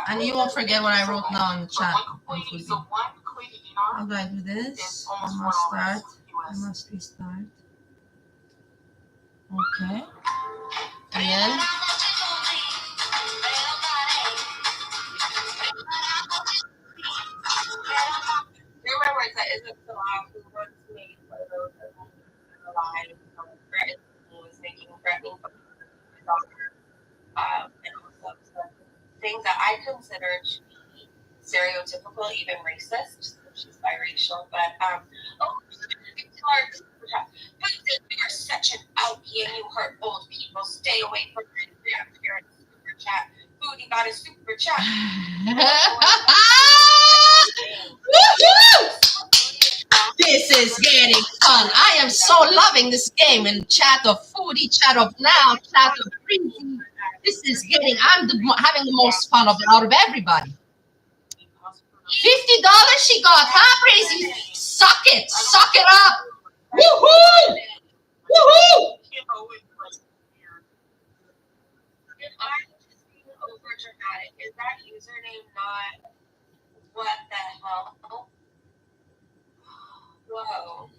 And you won't forget what I wrote now in the chat. How do I do this? I must restart. Okay. And then remember that isn't so loud who once made photos of me alive who was making threatening photos of my daughter. And also some things that I consider to be stereotypical, even racist. She's biracial, but you are such an outgie and you hurt old people. Stay away from your grandparents. Super chat. Foodie got a super chat. This is getting fun. I am so loving this game and chat of Foodie, chat of Now, chat of Breezy. This is getting, having the most fun out of everybody. $50 she got, huh, Breezy? Suck it up. Woohoo! Woohoo! Over dramatic. Is that username not what the hell? Whoa.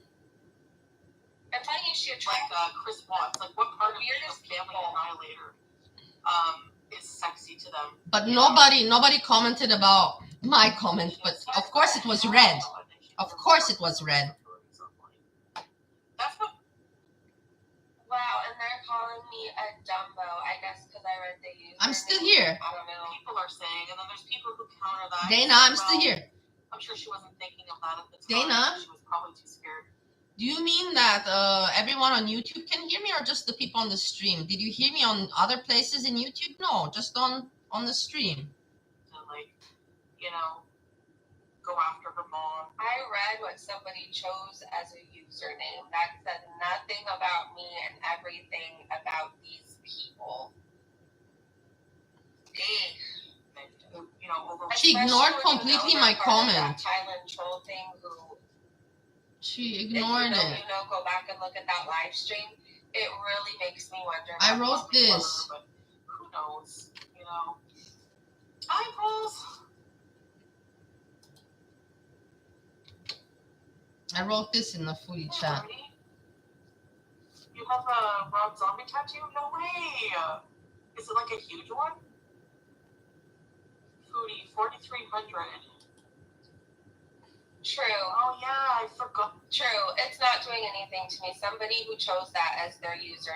I'm telling you, she attracts like Chris Watts. Like, what part of Family Annihilator is sexy to them? But nobody commented about my comment. But of course it was red. Of course it was red. That's what. Wow, and they're calling me a Dumbo. I guess because I read the user. I'm still here. I don't know. People are saying, and then there's people who counter that. Dana, I'm still here. I'm sure she wasn't thinking of that at the time. Dana? She was probably too scared. Do you mean that everyone on YouTube can hear me, or just the people on the stream? Did you hear me on other places in YouTube? No, just on the stream. To, like, go after her mom. I read what somebody chose as a username. That said nothing about me and everything about these people. She ignored completely my comment. Thailand troll thing. She ignored it. Go back and look at that live stream. It really makes me wonder. I wrote this. But who knows? Eyeballs. I wrote this in the Foodie chat. You have a Rob Zombie tattoo? No way! Is it like a huge one? Foodie, 4,300. True. Oh yeah, I forgot. True. It's not doing anything to me. Somebody who chose that as their user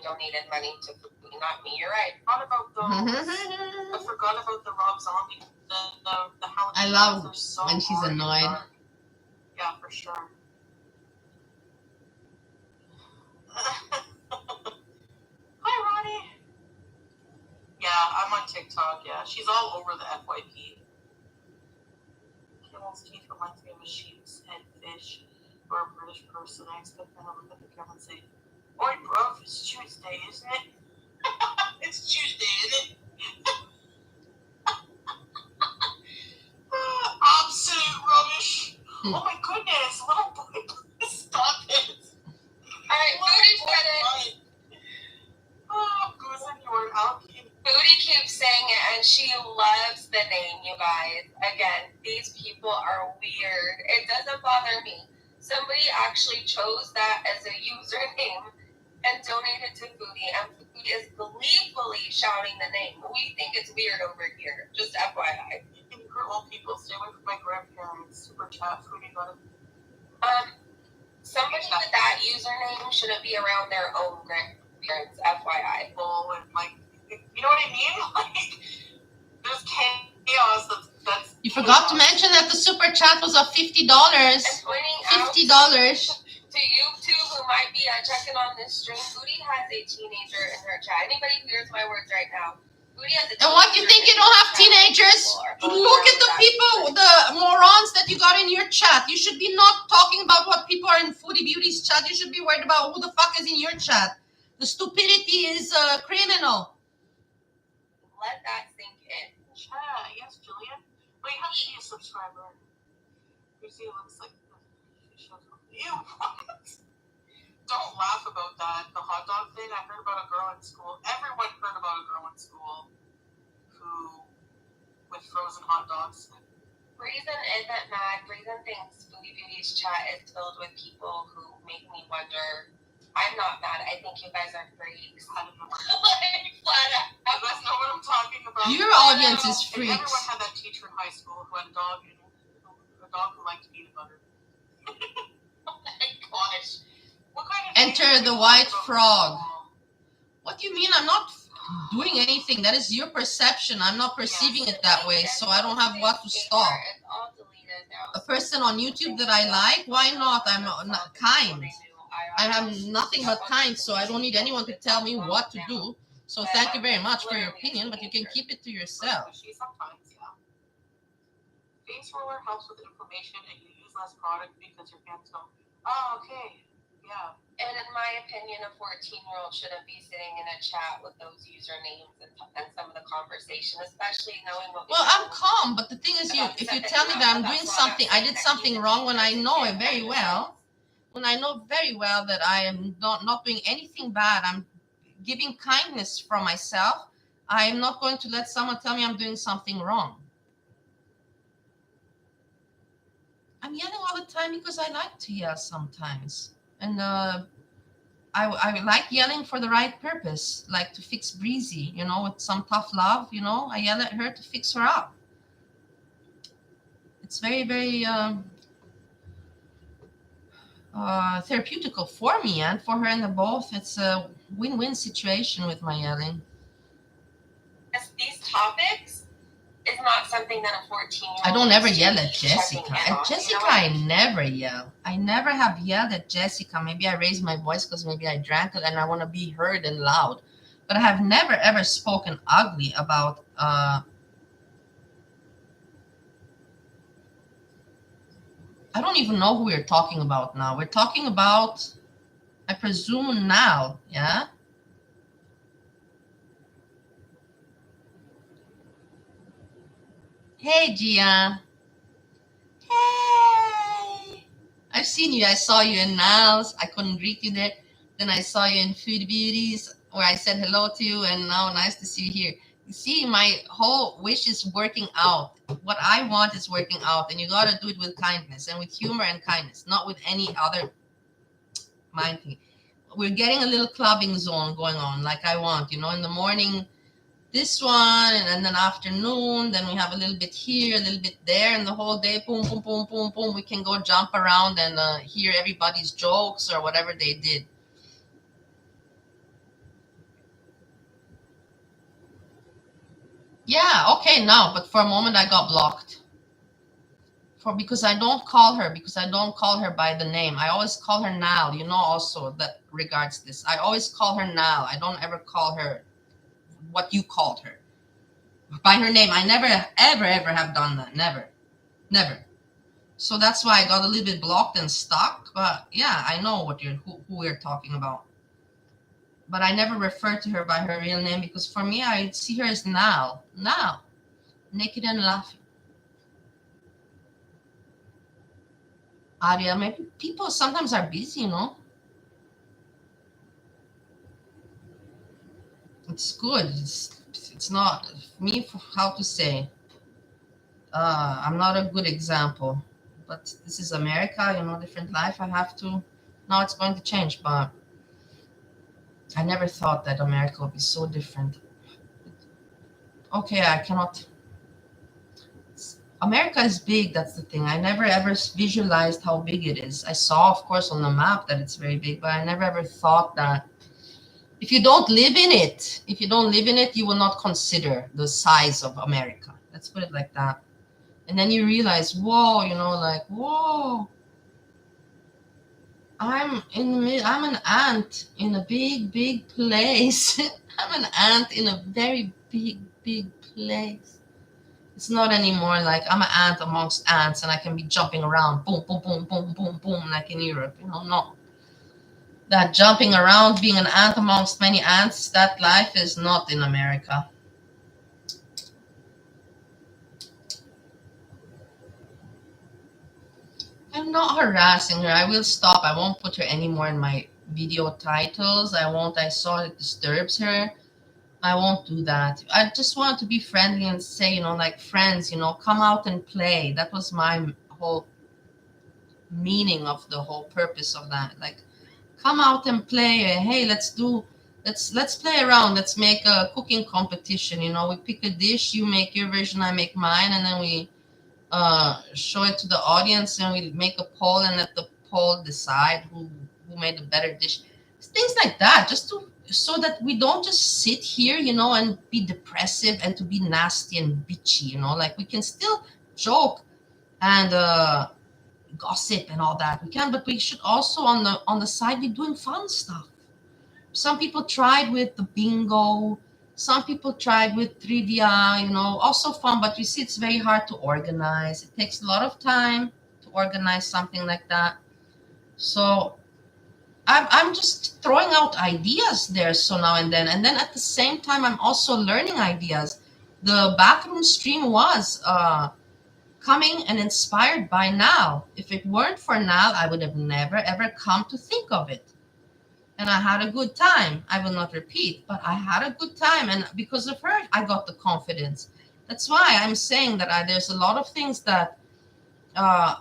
donated money to Foodie, not me. You're right. What about those? I forgot about the Rob Zombie. The Halloween. I love so when she's annoyed. Yeah, for sure. Hi, Ronnie. Yeah, I'm on TikTok. Yeah, she's all over the FYP. Kimmel's teeth reminds me of a sheep's head fish or a British person. I expect them to look at the camera and say, "Oi, bruv, it's Tuesday, isn't it?" It's Tuesday, isn't it? Absolute rubbish. Oh my goodness, little boy, please stop it. Alright, Foodie said it. Oh, goes in your algae. Foodie keeps saying it, and she loves the name, you guys. Again, these people are weird. It doesn't bother me. Somebody actually chose that as a username and donated to Foodie, and Foodie is gleefully shouting the name. We think it's weird over here. Just FYI. For old people, stay away from my grandparents. Super chat. Foodie got it. Somebody with that username shouldn't be around their own grandparents. FYI. Well, and like, you know what I mean? Like, there's chaos. That's. You forgot to mention that the super chat was of $50. $50. To you two who might be checking on this stream, Foodie has a teenager in her chat. Anybody who hears my words right now, Foodie has a teenager. And what, you think you don't have teenagers? Look at the people, the morons that you got in your chat. You should be not talking about what people are in Foodie Beauty's chat. You should be worried about who the fuck is in your chat. The stupidity is criminal. Let that sink in. Chat, yes, Julian. Wait, how should you be a subscriber? Breezy looks like ew, what? Don't laugh about that. The hot dog thing. I heard about a girl in school. Everyone heard about a girl in school who with frozen hot dogs. Reason isn't mad. Reason thinks Foodie Beauty's chat is filled with people who make me wonder I'm not mad. I think you guys are freaks. Like, flat out. You guys know what I'm talking about. Your audience is freaks. Everyone had that teacher in high school who had a dog who liked peanut butter. Oh my gosh. What kind of Enter the white frog. What do you mean? I'm not doing anything. That is your perception. I'm not perceiving it that way, so I don't have what to stop. It's all deleted now. A person on YouTube that I like, why not? I'm not kind. I have nothing but kind, so I don't need anyone to tell me what to do. So thank you very much for your opinion, but you can keep it to yourself. Sometimes, yeah. Face roller helps with inflammation and you use less product because your hands don't. Oh, okay. Yeah. And in my opinion, a 14-year-old shouldn't be sitting in a chat with those usernames and some of the conversation, especially knowing what. Well, I'm calm, but the thing is, if you tell me that I'm doing something, I did something wrong when I know it very well. When I know very well that I am not doing anything bad, I'm giving kindness from myself. I am not going to let someone tell me I'm doing something wrong. I'm yelling all the time because I like to yell sometimes. And I like yelling for the right purpose, like to fix Breezy, with some tough love, I yell at her to fix her up. It's very, very therapeutical for me and for her, and both. It's a win-win situation with my yelling. These topics is not something that a 14-year-old. I don't ever yell at Jessica. At Jessica, I never yell. I never have yelled at Jessica. Maybe I raised my voice because maybe I drank it and I want to be heard and loud. But I have never ever spoken ugly about. I don't even know who we're talking about now. We're talking about, I presume, Nal, yeah? Hey, Gia. Hey. I've seen you. I saw you in Nal's. I couldn't greet you there. Then I saw you in Food Beauties where I said hello to you, and now nice to see you here. You see, my whole wish is working out. What I want is working out, and you got to do it with kindness and with humor and kindness, not with any other mind thing. We're getting a little clubbing zone going on like I want, in the morning this one, and then afternoon, then we have a little bit here, a little bit there, and the whole day, boom, boom, boom, boom, boom, we can go jump around and hear everybody's jokes or whatever they did. Yeah, okay, now, but for a moment I got blocked. Because I don't call her by the name. I always call her Nal, also that regards this. I always call her Nal. I don't ever call her what you called her by her name. I never, ever have done that. Never. So that's why I got a little bit blocked and stuck. But yeah, I know who we're talking about. But I never refer to her by her real name because for me, I see her as Nal, naked and laughing. Aria, maybe people sometimes are busy, It's good. It's not me. How to say? I'm not a good example, but this is America, different life. I have to. Now it's going to change, but I never thought that America would be so different. Okay, I cannot. America is big. That's the thing. I never ever visualized how big it is. I saw, of course, on the map that it's very big, but I never ever thought that. If you don't live in it, you will not consider the size of America. Let's put it like that. And then you realize, whoa, whoa. I'm an ant in a big, big place. I'm an ant in a very big, big place. It's not anymore like I'm an ant amongst ants and I can be jumping around, boom, boom, boom, boom, boom, boom, like in Europe. No. That jumping around, being an ant amongst many ants, that life is not in America. I'm not harassing her. I will stop. I won't put her anymore in my video titles. I won't. I saw it disturbs her. I won't do that. I just want to be friendly and say, like friends, come out and play. That was my whole meaning of the whole purpose of that. Like, come out and play. Hey, let's play around. Let's make a cooking competition. We pick a dish, you make your version, I make mine, and then we show it to the audience, and we make a poll and let the poll decide who made a better dish. Things like that, just to so that we don't just sit here, and be depressive and to be nasty and bitchy, like we can still joke and gossip and all that. We can, but we should also on the side be doing fun stuff. Some people tried with the bingo. Some people tried with trivia, also fun, but you see, it's very hard to organize. It takes a lot of time to organize something like that. So I'm just throwing out ideas there so now and then. And then at the same time, I'm also learning ideas. The backroom stream was coming and inspired by Nal. If it weren't for Nal, I would have never ever come to think of it. And I had a good time. I will not repeat, but I had a good time, and because of her, I got the confidence. That's why I'm saying that there's a lot of things that uh,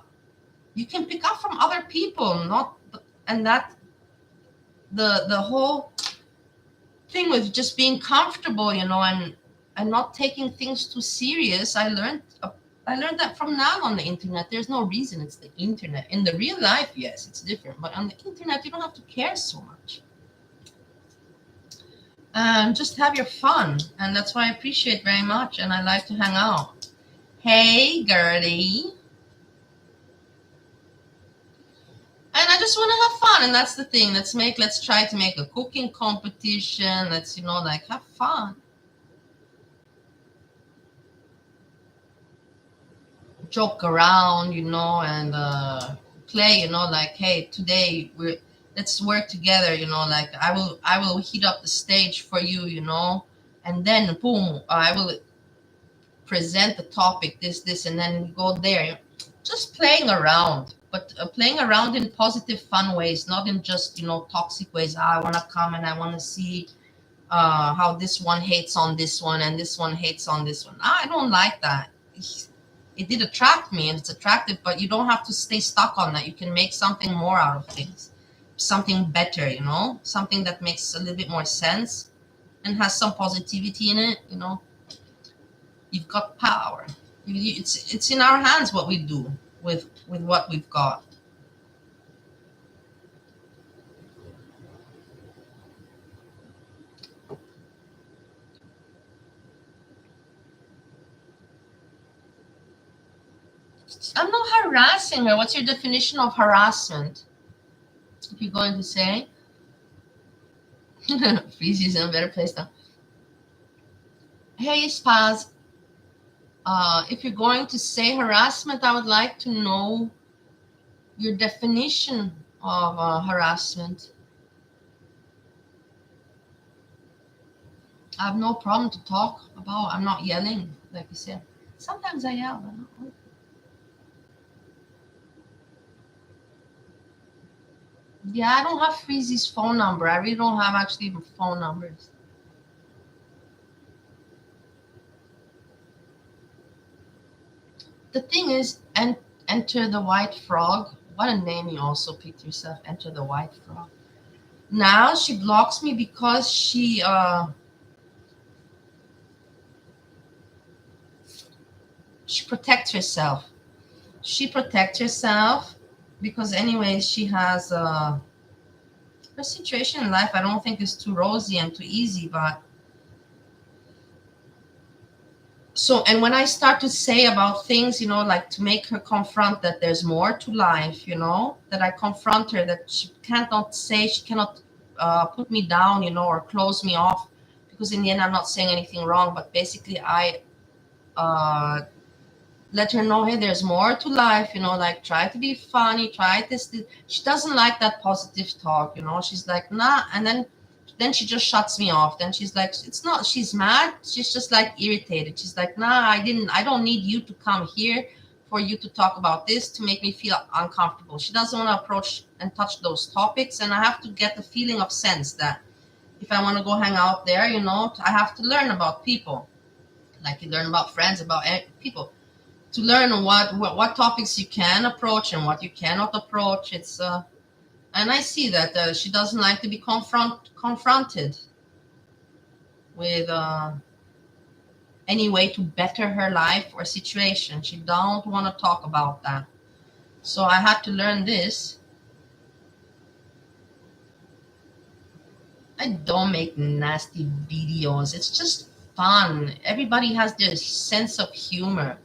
you can pick up from other people, not and that the whole thing with just being comfortable, and not taking things too serious. I learned that from now on the internet. There's no reason. It's the internet. In the real life, yes, it's different, but on the internet, you don't have to care so much. Just have your fun, and that's why I appreciate very much, and I like to hang out. Hey, girlie. And I just want to have fun, and that's the thing. Let's try to make a cooking competition. Let's like have fun. Joke around, and play, like, hey, today let's work together, like I will heat up the stage for you, and then boom, I will present the topic, this, and then we go there. Just playing around, but playing around in positive, fun ways, not in just toxic ways. I want to come and I want to see how this one hates on this one and this one hates on this one. I don't like that. It did attract me and it's attractive, but you don't have to stay stuck on that. You can make something more out of things, something better, something that makes a little bit more sense and has some positivity in it. You've got power. It's in our hands what we do with what we've got. I'm not harassing her. What's your definition of harassment? If you're going to say, Breezy's in a better place now. Hey, Spaz. If you're going to say harassment, I would like to know your definition of harassment. I have no problem to talk about. I'm not yelling, like you said. Sometimes I yell. Yeah, I don't have Freezy's phone number. I really don't have actually even phone numbers. The thing is, Enter the White Frog. What a name you also picked yourself, Enter the White Frog. Now she blocks me because she protects herself. She protects herself because anyways she has her situation in life. I don't think is too rosy and too easy, but so, and when I start to say about things, like to make her confront that there's more to life, that I confront her, that she cannot put me down, or close me off, because in the end, I'm not saying anything wrong, but basically I let her know, hey, there's more to life, like try to be funny, try this. She doesn't like that positive talk, she's like, nah. And then she just shuts me off. Then she's like, it's not, she's mad. She's just like irritated. She's like, nah, I don't need you to come here for you to talk about this to make me feel uncomfortable. She doesn't want to approach and touch those topics. And I have to get the feeling of sense that if I want to go hang out there, I have to learn about people. Like you learn about friends, about people, to learn what topics you can approach and what you cannot approach. It's And I see that she doesn't like to be confronted with any way to better her life or situation. She don't want to talk about that. So I had to learn this. I don't make nasty videos. It's just fun. Everybody has their sense of humor.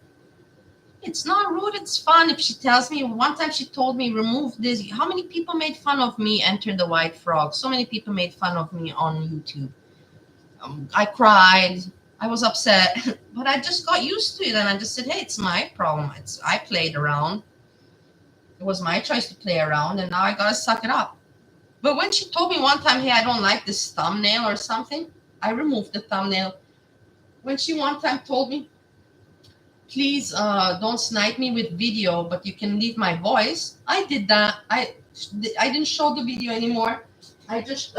It's not rude, it's fun. If she tells me, one time she told me, remove this. How many people made fun of me, Enter the White Frog? So many people made fun of me on YouTube. I cried. I was upset, but I just got used to it. And I just said, hey, it's my problem. I played around. It was my choice to play around. And now I got to suck it up. But when she told me one time, hey, I don't like this thumbnail or something, I removed the thumbnail. When she one time told me, please don't snipe me with video, but you can leave my voice, I did that. I didn't show the video anymore. I just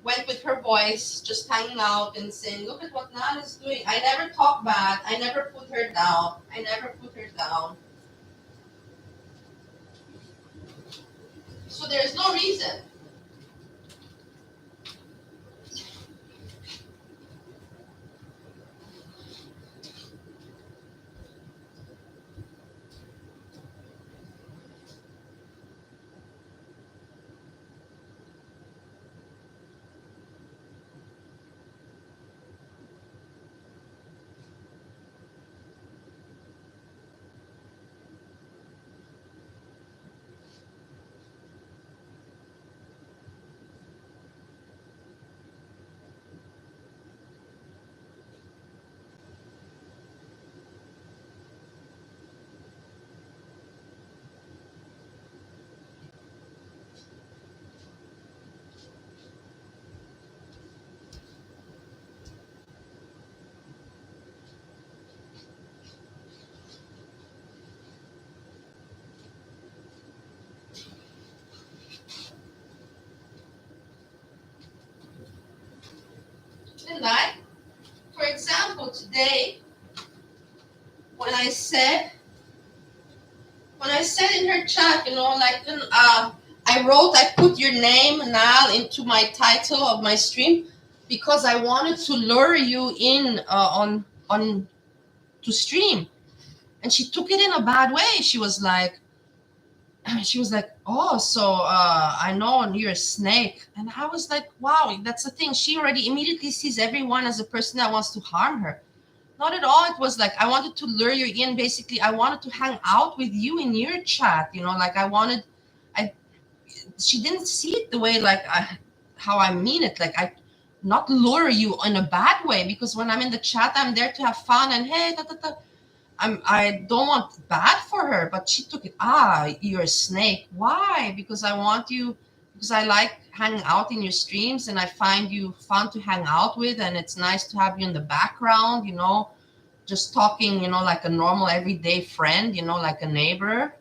went with her voice, just hanging out and saying, look at what Nan is doing. I never talk bad. I never put her down. I never put her down. So there's no reason. And like, for example, today, when I said in her chat, like I put your name now into my title of my stream because I wanted to lure you in on to stream, and she took it in a bad way. She was like, oh, so I know you're a snake, and I was like, wow, that's the thing. She already immediately sees everyone as a person that wants to harm her. Not at all. It was like I wanted to lure you in. Basically, I wanted to hang out with you in your chat. Like I. She didn't see it the way how I mean it. Like I, not lure you in a bad way, because when I'm in the chat, I'm there to have fun and hey, da, da, da. I don't want bad for her, but she took it. Ah, you're a snake. Why? Because I want you. Because I like hanging out in your streams, and I find you fun to hang out with, and it's nice to have you in the background. Just talking, like a normal everyday friend, like a neighbor,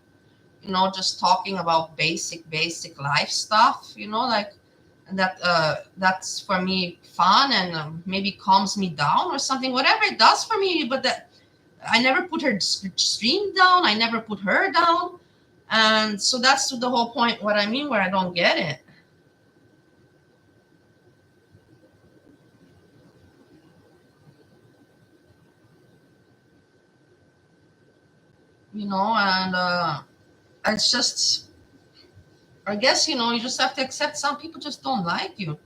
just talking about basic life stuff, like, and that's for me fun, and maybe calms me down or something, whatever it does for me. But that I never put her stream down. I never put her down. And so that's the whole point. What I mean, where I don't get it. And it's just, I guess, you just have to accept some people just don't like you,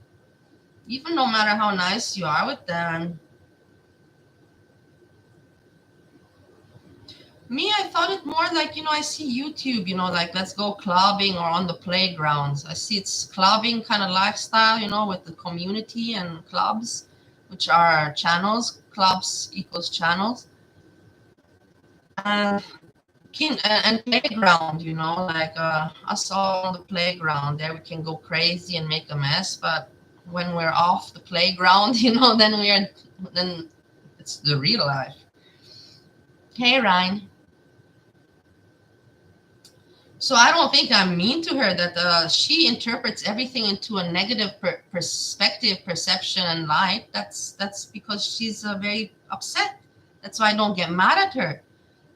even no matter how nice you are with them. Me, I thought it more like, I see YouTube, like let's go clubbing or on the playgrounds. I see it's clubbing kind of lifestyle, with the community and clubs, which are channels. Clubs equals channels. And and playground, like us all on the playground. There we can go crazy and make a mess, but when we're off the playground, then it's the real life. Hey, Ryan. So I don't think I'm mean to her, that she interprets everything into a negative perspective, perception, and light. That's because she's very upset. That's why I don't get mad at her.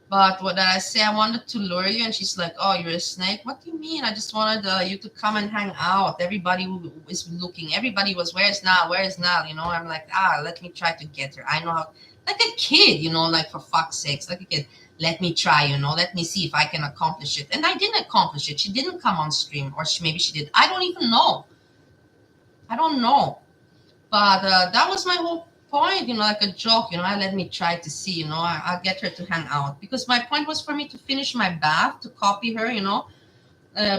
But what did I say? I wanted to lure you, and she's like, "Oh, you're a snake? What do you mean? I just wanted you to come and hang out. Everybody who is looking. Everybody was, where's Nal? Where's Nal? You know." I'm like, let me try to get her. I know how, like a kid, you know, like for fuck's sakes, like a kid. Let me try, you know. Let me see if I can accomplish it. And I didn't accomplish it. She didn't come on stream, or maybe she did. I don't even know. I don't know. But that was my whole point, you know, like a joke, you know. I let me try to see, you know, I'll get her to hang out because my point was for me to finish my bath, to copy her, you know,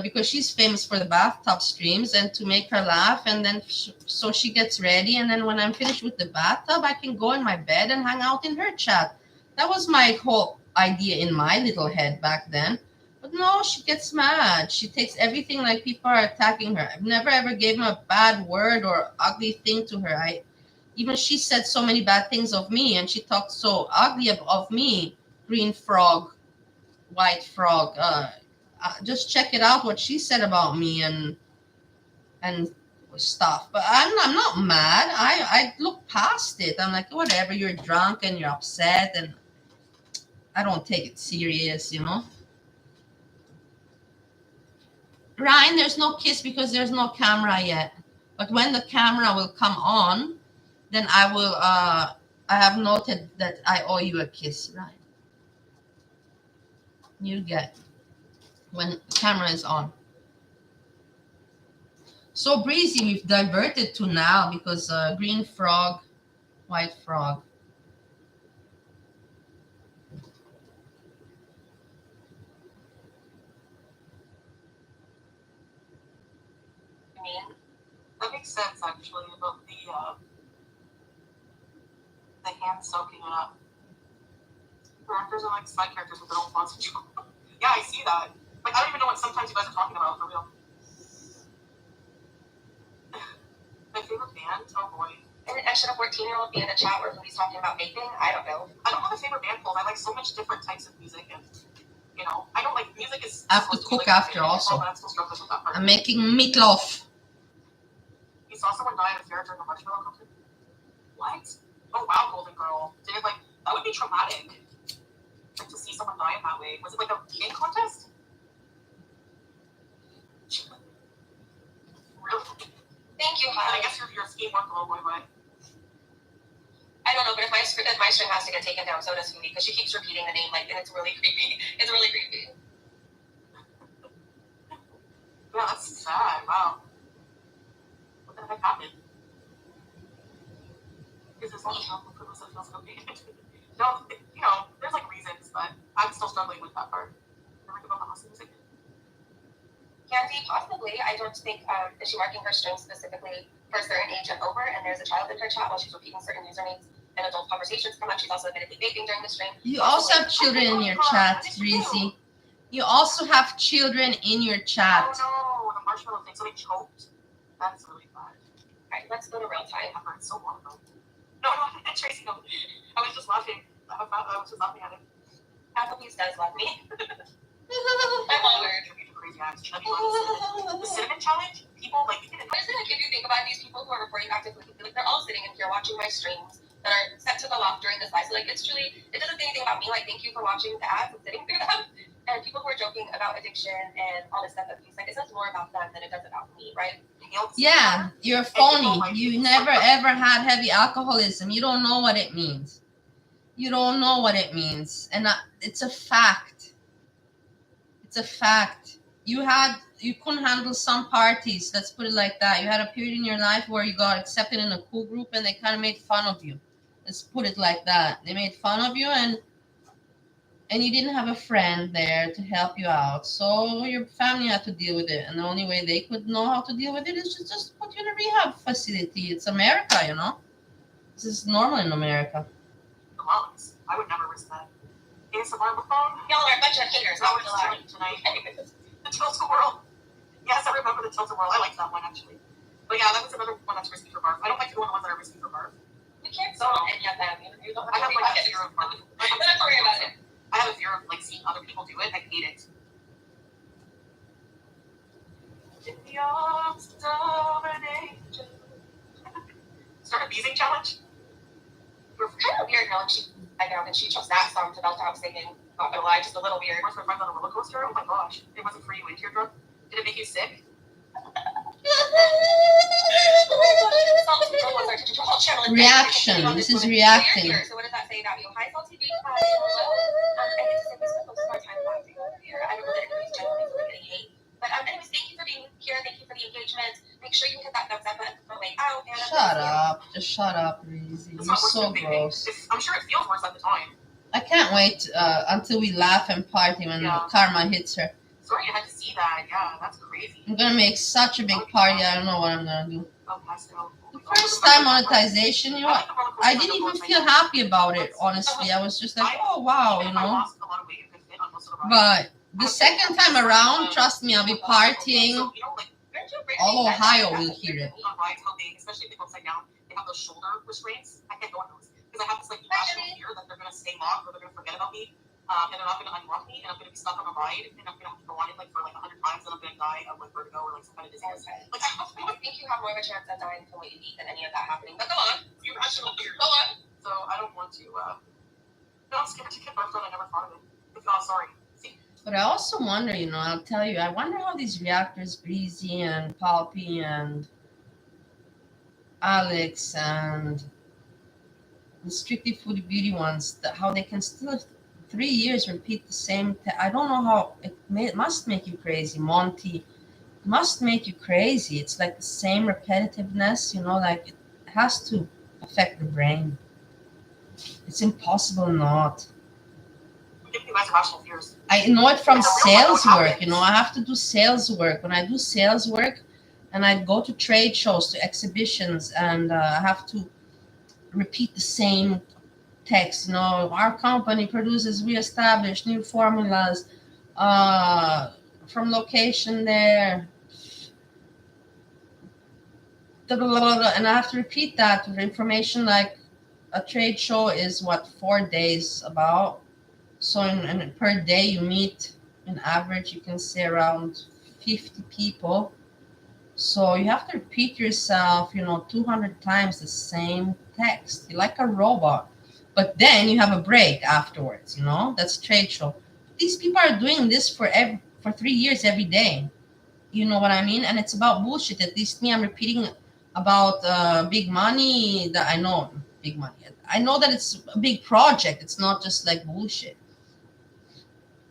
because she's famous for the bathtub streams and to make her laugh. And then so she gets ready. And then when I'm finished with the bathtub, I can go in my bed and hang out in her chat. That was my whole idea in my little head back then. But no, she gets mad. She takes everything like people are attacking her. I've never ever gave her a bad word or ugly thing to her. Even she said so many bad things of me, and she talked so ugly of me. Green frog, white frog. Just check it out what she said about me and stuff. But I'm not mad. I look past it. I'm like, whatever. You're drunk and you're upset, and I don't take it serious, you know. Ryan, there's no kiss because there's no camera yet. But when the camera will come on, then I will. I have noted that I owe you a kiss, Ryan. You get when the camera is on. So Breezy, we've diverted to now because green frog, white frog. That makes sense actually about the hand soaking it up. Characters are like side characters with their own plots. Yeah, I see that. Like I don't even know what sometimes you guys are talking about for real. My favorite band? Oh boy. And should a 14-year-old be in a chat where he's talking about vaping? I don't know. I don't have a favorite band called. I like so much different types of music, and you know, I don't like music is. I have to cook after also. I'm making meatloaf. You saw someone die at a fair during a marshmallow concert? What? Oh wow, Golden Girl. Did it like that would be traumatic. Like to see someone die in that way. Was it like a game contest? Really? Thank you, Holly. I guess you're a skateboard girl, boy, but I don't know, but if my string has to get taken down, so does Foodie, because she keeps repeating the name, like, and it's really creepy. It's really creepy. Yeah, that's sad. Wow. What the heck happened? Is this all the privilege that feels okay? No, you know, there's like reasons, but I'm still struggling with that part. Never give up on listening music. Candy, possibly. I don't think, is she marking her stream specifically for a certain age and over, and there's a child in her chat while she's repeating certain usernames and adult conversations come up. She's also admittedly vaping during the stream. You also have children in your chat, Breezy. You also have children in your chat. Oh no, the marshmallow thing, so they choked. That's really bad. Alright, let's go to real time. It's so long though. No, Tracy, no. I was just laughing. I was just laughing at it. Applebee's does love me. I'm honored. Crazy ass chubby ones. The cinnamon challenge, people like. What is it like if you think about these people who are reporting back to Fucin? Like they're all sitting in here watching my streams that are set to go off during this live. So like it's truly, it doesn't say anything about me. Like thank you for watching the ads and sitting through them. And people who are joking about addiction and all this stuff, it's like it says more about them than it does about me, right? Yeah, you're phony. You never ever had heavy alcoholism. You don't know what it means. You don't know what it means, and it's a fact. It's a fact. You couldn't handle some parties. Let's put it like that. You had a period in your life where you got accepted in a cool group, and they kind of made fun of you. Let's put it like that. They made fun of you, and you didn't have a friend there to help you out. So your family had to deal with it. And the only way they could know how to deal with it is just put you in a rehab facility. It's America, you know? This is normal in America. Lungs. I would never risk that. ASMR with phone? Y'all are a bunch of haters. I was chilling tonight. The Tilt-A-Whirl. Yes, I remember the Tilt-A-Whirl. I liked that one, actually. But yeah, that was another one that's risky for barf. I don't like to go on the ones that are risky for barf. You can't go on any of them. You don't have to worry about it. I'm not worried about it. I have a fear of like seeing other people do it. I hate it. In the arms of an angel. Start a beezing challenge. We're kind of weird knowing she chose that song to belt out singing. Not gonna lie, just a little weird. Where's my friends on a roller coaster? Oh my gosh. It wasn't for you in teardrop. Did it make you sick? Reaction. This is reacting. So what does that say about you? High salty beef patty, hello. I get to say we spent most of our time laughing over here. I don't know that anybody's generally really getting hate. But anyways, thank you for being here. Thank you for the engagement. Make sure you hit that thumbs up button on the way out. And shut up. Just shut up, Breezy. You're so gross. I'm sure it feels worse at the time. I can't wait until we laugh and party when karma hits her. Sorry you had to see that. Yeah, that's crazy. I'm gonna make such a big party. I don't know what I'm gonna do. The first time monetization, you know what? I didn't even feel happy about it, honestly. I was just like, oh wow, you know. But the second time around, trust me, I'll be partying. All Ohio will hear it. Especially if they go upside down, they have those shoulder restraints. I can't go on those because I have this like irrational fear that they're gonna stay locked or they're gonna forget about me, and they're not gonna unlock me, and I'm gonna be stuck on a ride, and I'm gonna have to go on it like for like 100 times, and I'm gonna die of like vertigo or like some kind of disease. Like I think you have more of a chance at dying from what you eat than any of that happening. But go on, irrational fear. Go on. So I don't want to. No, I'm scared to get birth, I never thought of it. If not, sorry. But I also wonder, you know, I'll tell you, I wonder how these reactors, Breezy and Palpy and Alex and the Strictly Foodie Beauty ones, how they can still 3 years repeat the same. I don't know how it must make you crazy. Monty, it must make you crazy. It's like the same repetitiveness, you know, like it has to affect the brain. It's impossible not. I know it from sales work, you know, I have to do sales work. When I do sales work and I go to trade shows, to exhibitions, and I have to repeat the same text, you know, our company produces reestablished new formulas from location there. And I have to repeat that with information like a trade show is what, 4 days about. So and per day you meet, in average, you can say around 50 people. So you have to repeat yourself, you know, 200 times the same text. You're like a robot. But then you have a break afterwards, you know? That's trade show. These people are doing this for 3 years every day. You know what I mean? And it's about bullshit. At least me, I'm repeating about big money that I know. Big money. I know that it's a big project. It's not just like bullshit.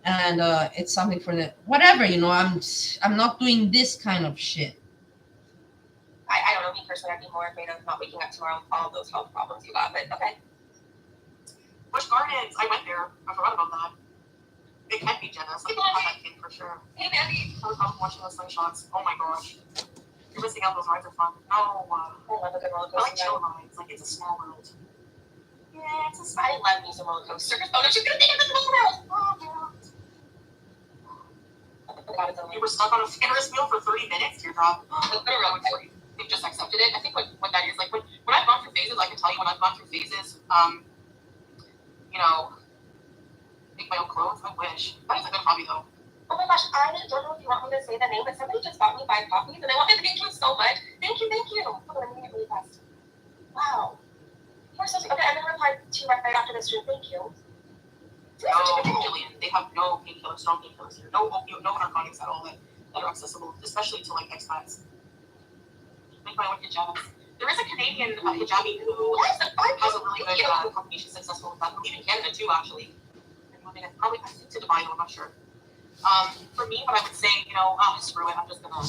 And it's something for the whatever, you know. I'm not doing this kind of shit. I don't know, me personally, I'd be more afraid of not waking up tomorrow with all those health problems you got, but okay. Busch Gardens, I went there. I forgot about that. It can't be jealous. Like, I have that kid for sure. Hey, Mandy. I was watching those slingshots. Oh my gosh. You're missing out. Those rides are fun. No. I love a good roller coaster. I like chill rides. Like, it's a small world. Yeah, it's a small. I love me some roller coasters. Oh, no, she's gonna think it's a small world. Oh, yeah. You were stuck on a Ferris wheel for 30 minutes? Teardrop. They've just accepted it. I think what that is, like, when I've gone through phases, I can tell you when I've gone through phases, you know, make my own clothes. I wish. That is a good hobby, though. Oh my gosh, I don't know if you want me to say the name, but somebody just bought me 5 copies, and I want to thank you so much. Thank you, thank you. Hold on, I'm going to get really fast. Wow. You are so sweet. Okay, I'm going to reply to you right after this stream. Thank you. No, Jillian, they have no painkillers, strong painkillers here. No opioid, no narcotics at all that are accessible, especially to, like, expats. Make my own hijabs. There is a Canadian hijabi who has a really good company. She's successful with that. I believe in Canada, too, actually. Probably, I think to Dubai, though, I'm not sure. For me, what I would say, you know, screw it, I'm just gonna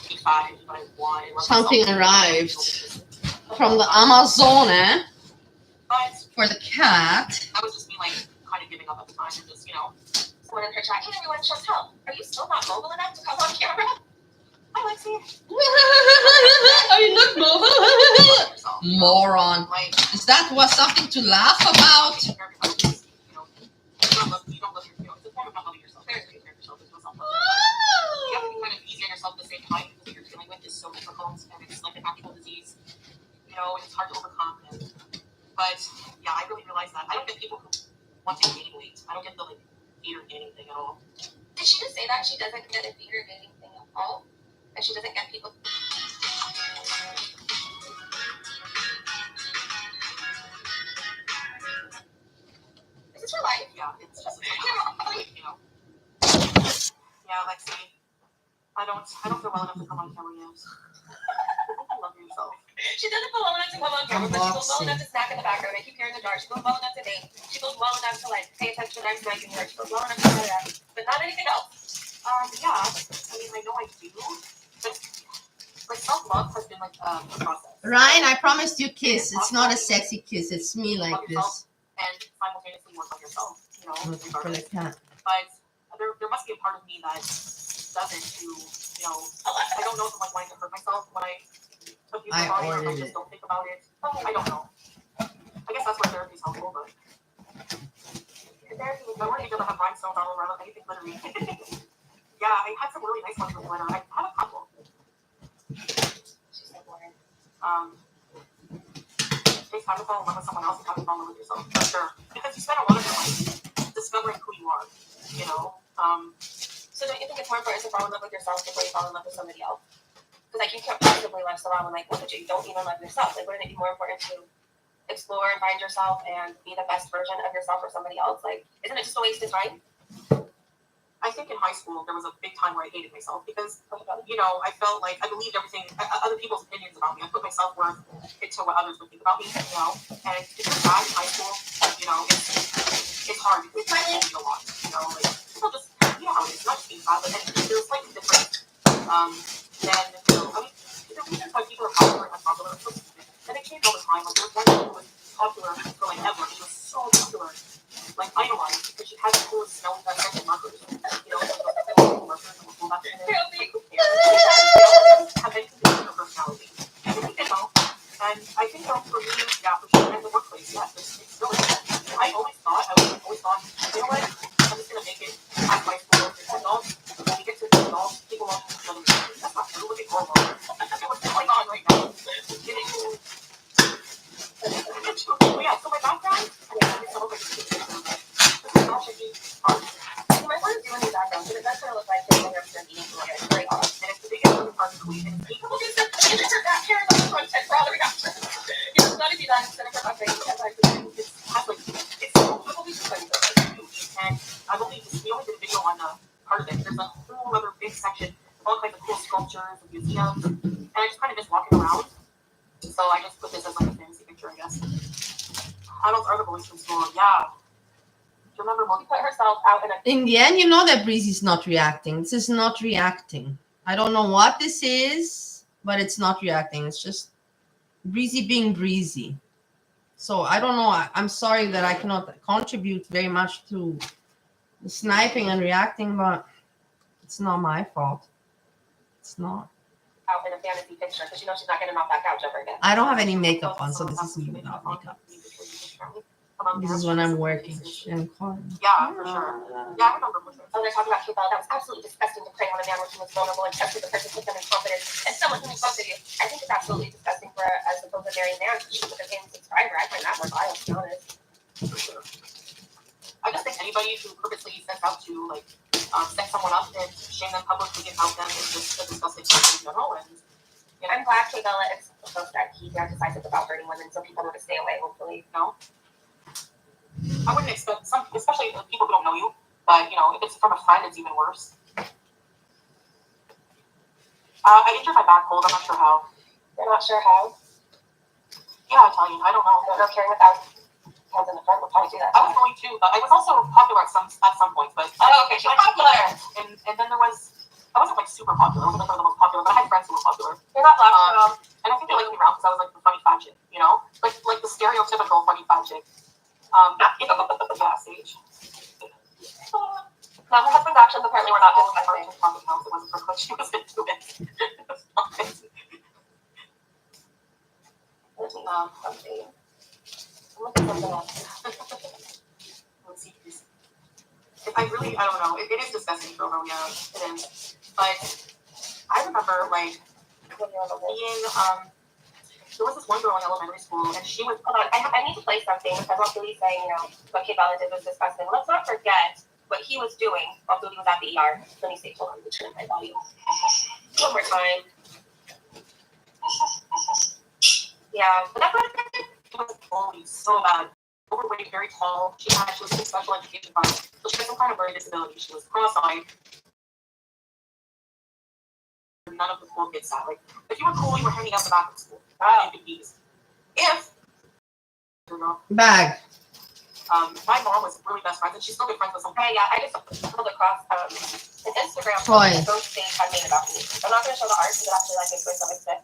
be fine, but I want it. Something arrived from the Amazon, but for the cat. That was just me, like, kind of giving up at the time and just, you know. Someone in her chat, hey, everyone, shows help. Are you still not mobile enough to come on camera? Hi, Lexi. Are you not mobile? Moron. Like, is that was something to laugh about? You don't love your feelings. It's a form of not loving yourself. There's yourself. There's no self-love. You have to be kind of easy on yourself at the same time because what you're dealing with is so difficult and it's like an actual disease. You know, and it's hard to overcome. But yeah, I really realized that. I don't get people who want to gain weight. I don't get the like fear gaining thing at all. Did she just say that she doesn't get a fear gaining thing at all? And she doesn't get people. Is this her life? yeah, it's just you know. Yeah, Lexi, I don't feel well enough to come on camera yet. I love yourself. She doesn't feel well enough to come on camera, but she feels well enough to snack in the background and keep her in the dark. She feels well enough to date. She feels well enough to like pay attention when I'm sniping her. She feels well enough to do that, but not anything else. Yeah, I mean, I know I do, but like self-love has been like a process. Ryan, I promised you a kiss. It's not a sexy kiss. It's me like this. And simultaneously work on yourself, you know, regardless. But there must be a part of me that doesn't to, you know, I don't know if I'm like wanting to hurt myself when I took you body, or I just don't think about it. I don't know. I guess that's where therapy is helpful, but therapy, I want to be able to have rhinestones all over anything glittery. Yeah, I had some really nice ones with glitter. I have a couple. She's so boring. Takes time to fall in love with someone else and time to fall in love with yourself, for sure. Because you spend a lot of your life discovering who you are, you know? So don't you think it's more important to fall in love with yourself before you fall in love with somebody else? Because like you can't possibly last around and like look at you don't even love yourself. Like wouldn't it be more important to explore and find yourself and be the best version of yourself for somebody else? Like, isn't it just a waste of time? I think in high school there was a big time where I hated myself because, you know, I felt like I believed everything, other people's opinions about me. I put my self-worth into what others would think about me, you know. And if you're bad in high school, you know, it's hard. It's really a lot, you know. Like people just, you know how it is. Not just being bad, but there's slightly different. Then you know, I mean, the reasons why people are popular and unpopular are so stupid. And they change all the time. Like there was one girl who was popular for like ever. She was so popular. Like idolized because she has the coolest smelling scented markers. You know, those markers and all that. Who cares? Have anything to do with her personality. You know, and I think for me, yeah, for sure, in the workplace, yes, it's still. I always thought, you know what? I'm just gonna make it past high school. It's adults. When you get to adults, people love each other. That's not true. Look at hormones. What's going on right now? Yeah, so my background, I mean, it's all like you might want to do a new background, but it does sort of look like you're eating together. It's very odd. And it's the biggest part of the week. And people do that. Insert that here on the content for all the reactions. You know, it's not to be done instead of for updating. It's probably just like huge. And we only did a video on part of it. There's a whole other big section, all kinds of cool sculptures and museums. And I just kind of miss walking around. So I just put this as like a fantasy picture, I guess. Adults are the bullies from school. Yeah. Remember, Molly put herself out in the end, you know that Breezy's not reacting. This is not reacting. I don't know what this is, but it's not reacting. It's just Breezy being Breezy. So I don't know. I'm sorry that I cannot contribute very much to the sniping and reacting, but it's not my fault. It's not. Out in a fantasy picture because you know she's not getting off that couch ever again. I don't have any makeup on, so this is me without makeup. This is when I'm working. Yeah, for sure. Yeah, I remember. Oh, they're talking about Cuba. That was absolutely disgusting to prey on a man when he was vulnerable and tested the person with them in confidence. And someone who trusted you. I think it's absolutely disgusting for a supposed married man to shoot with a paying subscriber. I find that more vile, to be honest. For sure. I just think anybody who purposely sets out to like set someone up and shame them publicly and out them is just a disgusting person in general. And you know, I'm glad Bella is so that he's now decisive about hurting women, so people know to stay away. Hopefully, no. I wouldn't expect some, especially people who don't know you. But you know, if it's from a friend, it's even worse. I injured my back hold. I'm not sure how. You're not sure how? Yeah, Italian. I don't know. No, carrying without hands in the front would probably do that. I was going to, but I was also popular at some point. But okay, she's popular. And then there was. I wasn't like super popular. I wasn't like one of the most popular, but I had friends who were popular. You're not black, and I think they liked me around because I was like the funny fat chick, you know, like the stereotypical funny fat chick. Yeah, Sage. Now, her husband's actions apparently were not disgusting. It wasn't for quick. She was into it. Let's see. Look at something else. Let's see. I don't know. It is disgusting for her, yeah. It is. But I remember, like, being, there was this one girl in elementary school, and she was, hold on, I need to play something, because while Billy's saying, you know, what Kate Bella did was disgusting. Let's not forget what he was doing while Billy was at the ER. Let me see, hold on, let me turn my volume. One more time. Yeah, but that was so bad. overweight, very tall. She was in special education class, so she had some kind of learning disability. She was cross-eyed. None of the cool kids sat. Like, if you were cool, you were hanging out the back of school. You could be. If bag. My mom was really best friends, and she's still good friends with some. Hey, yeah, I just stumbled across an Instagram post that those things had made about me. I'm not going to show the art because it actually like makes myself sick.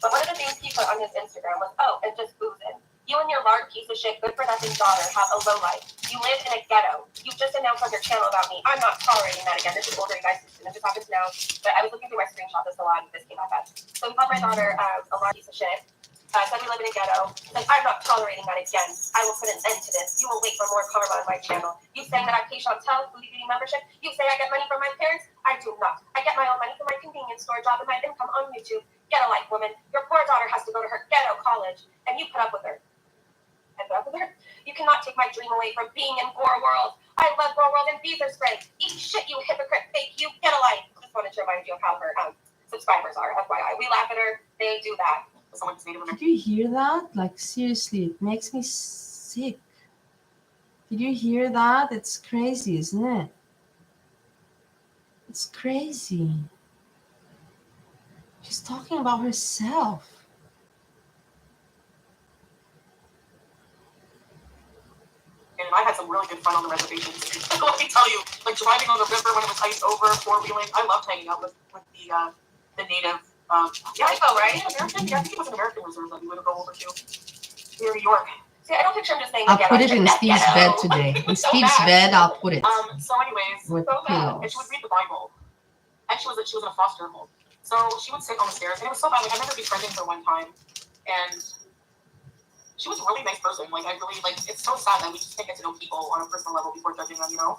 But one of the things he put on his Instagram was, "Oh, and just boozing. You and your large piece of shit, good for nothing daughter have a low life. You live in a ghetto. You just announced on your channel about me. I'm not tolerating that again." This is older, you guys. And it just happens now. But I was looking through my screenshot this a lot, and this came up as. So he called my daughter a large piece of shit. Said we live in a ghetto. Like, I'm not tolerating that again. I will put an end to this. You will wait for more karma on my channel. You saying that I pay Chantel Foodie Beauty membership? You say I get money from my parents? I do not. I get my own money from my convenience store job and my income on YouTube. Get a life, woman. Your poor daughter has to go to her ghetto college, and you put up with her. I put up with her. You cannot take my dream away from being in Gore World. I love Gore World and Beezer Spray. Eat shit, you hypocrite, fake you. Get a life. Just wanted to remind you of how her subscribers are. FYI, we laugh at her. They do that. Did you hear that? Like, seriously, it makes me sick. Did you hear that? It's crazy, isn't it? It's crazy. She's talking about herself. And I had some really good fun on the reservations. Let me tell you, like driving on the river when it was iced over, four-wheeling. I loved hanging out with the native. Yeah, I know, right? American. Yeah, I think it was an American reserve that we would go over to near New York. See, I don't picture him just saying. I'll put it in Steve's bed today. In Steve's bed, I'll put it. So, anyways, with pillows. And she would read the Bible. And she was in a foster home, so she would sit on the stairs, and it was so bad. Like I remember befriending her one time, and she was a really nice person. Like I really like. It's so sad that we just can't get to know people on a personal level before judging them. You know.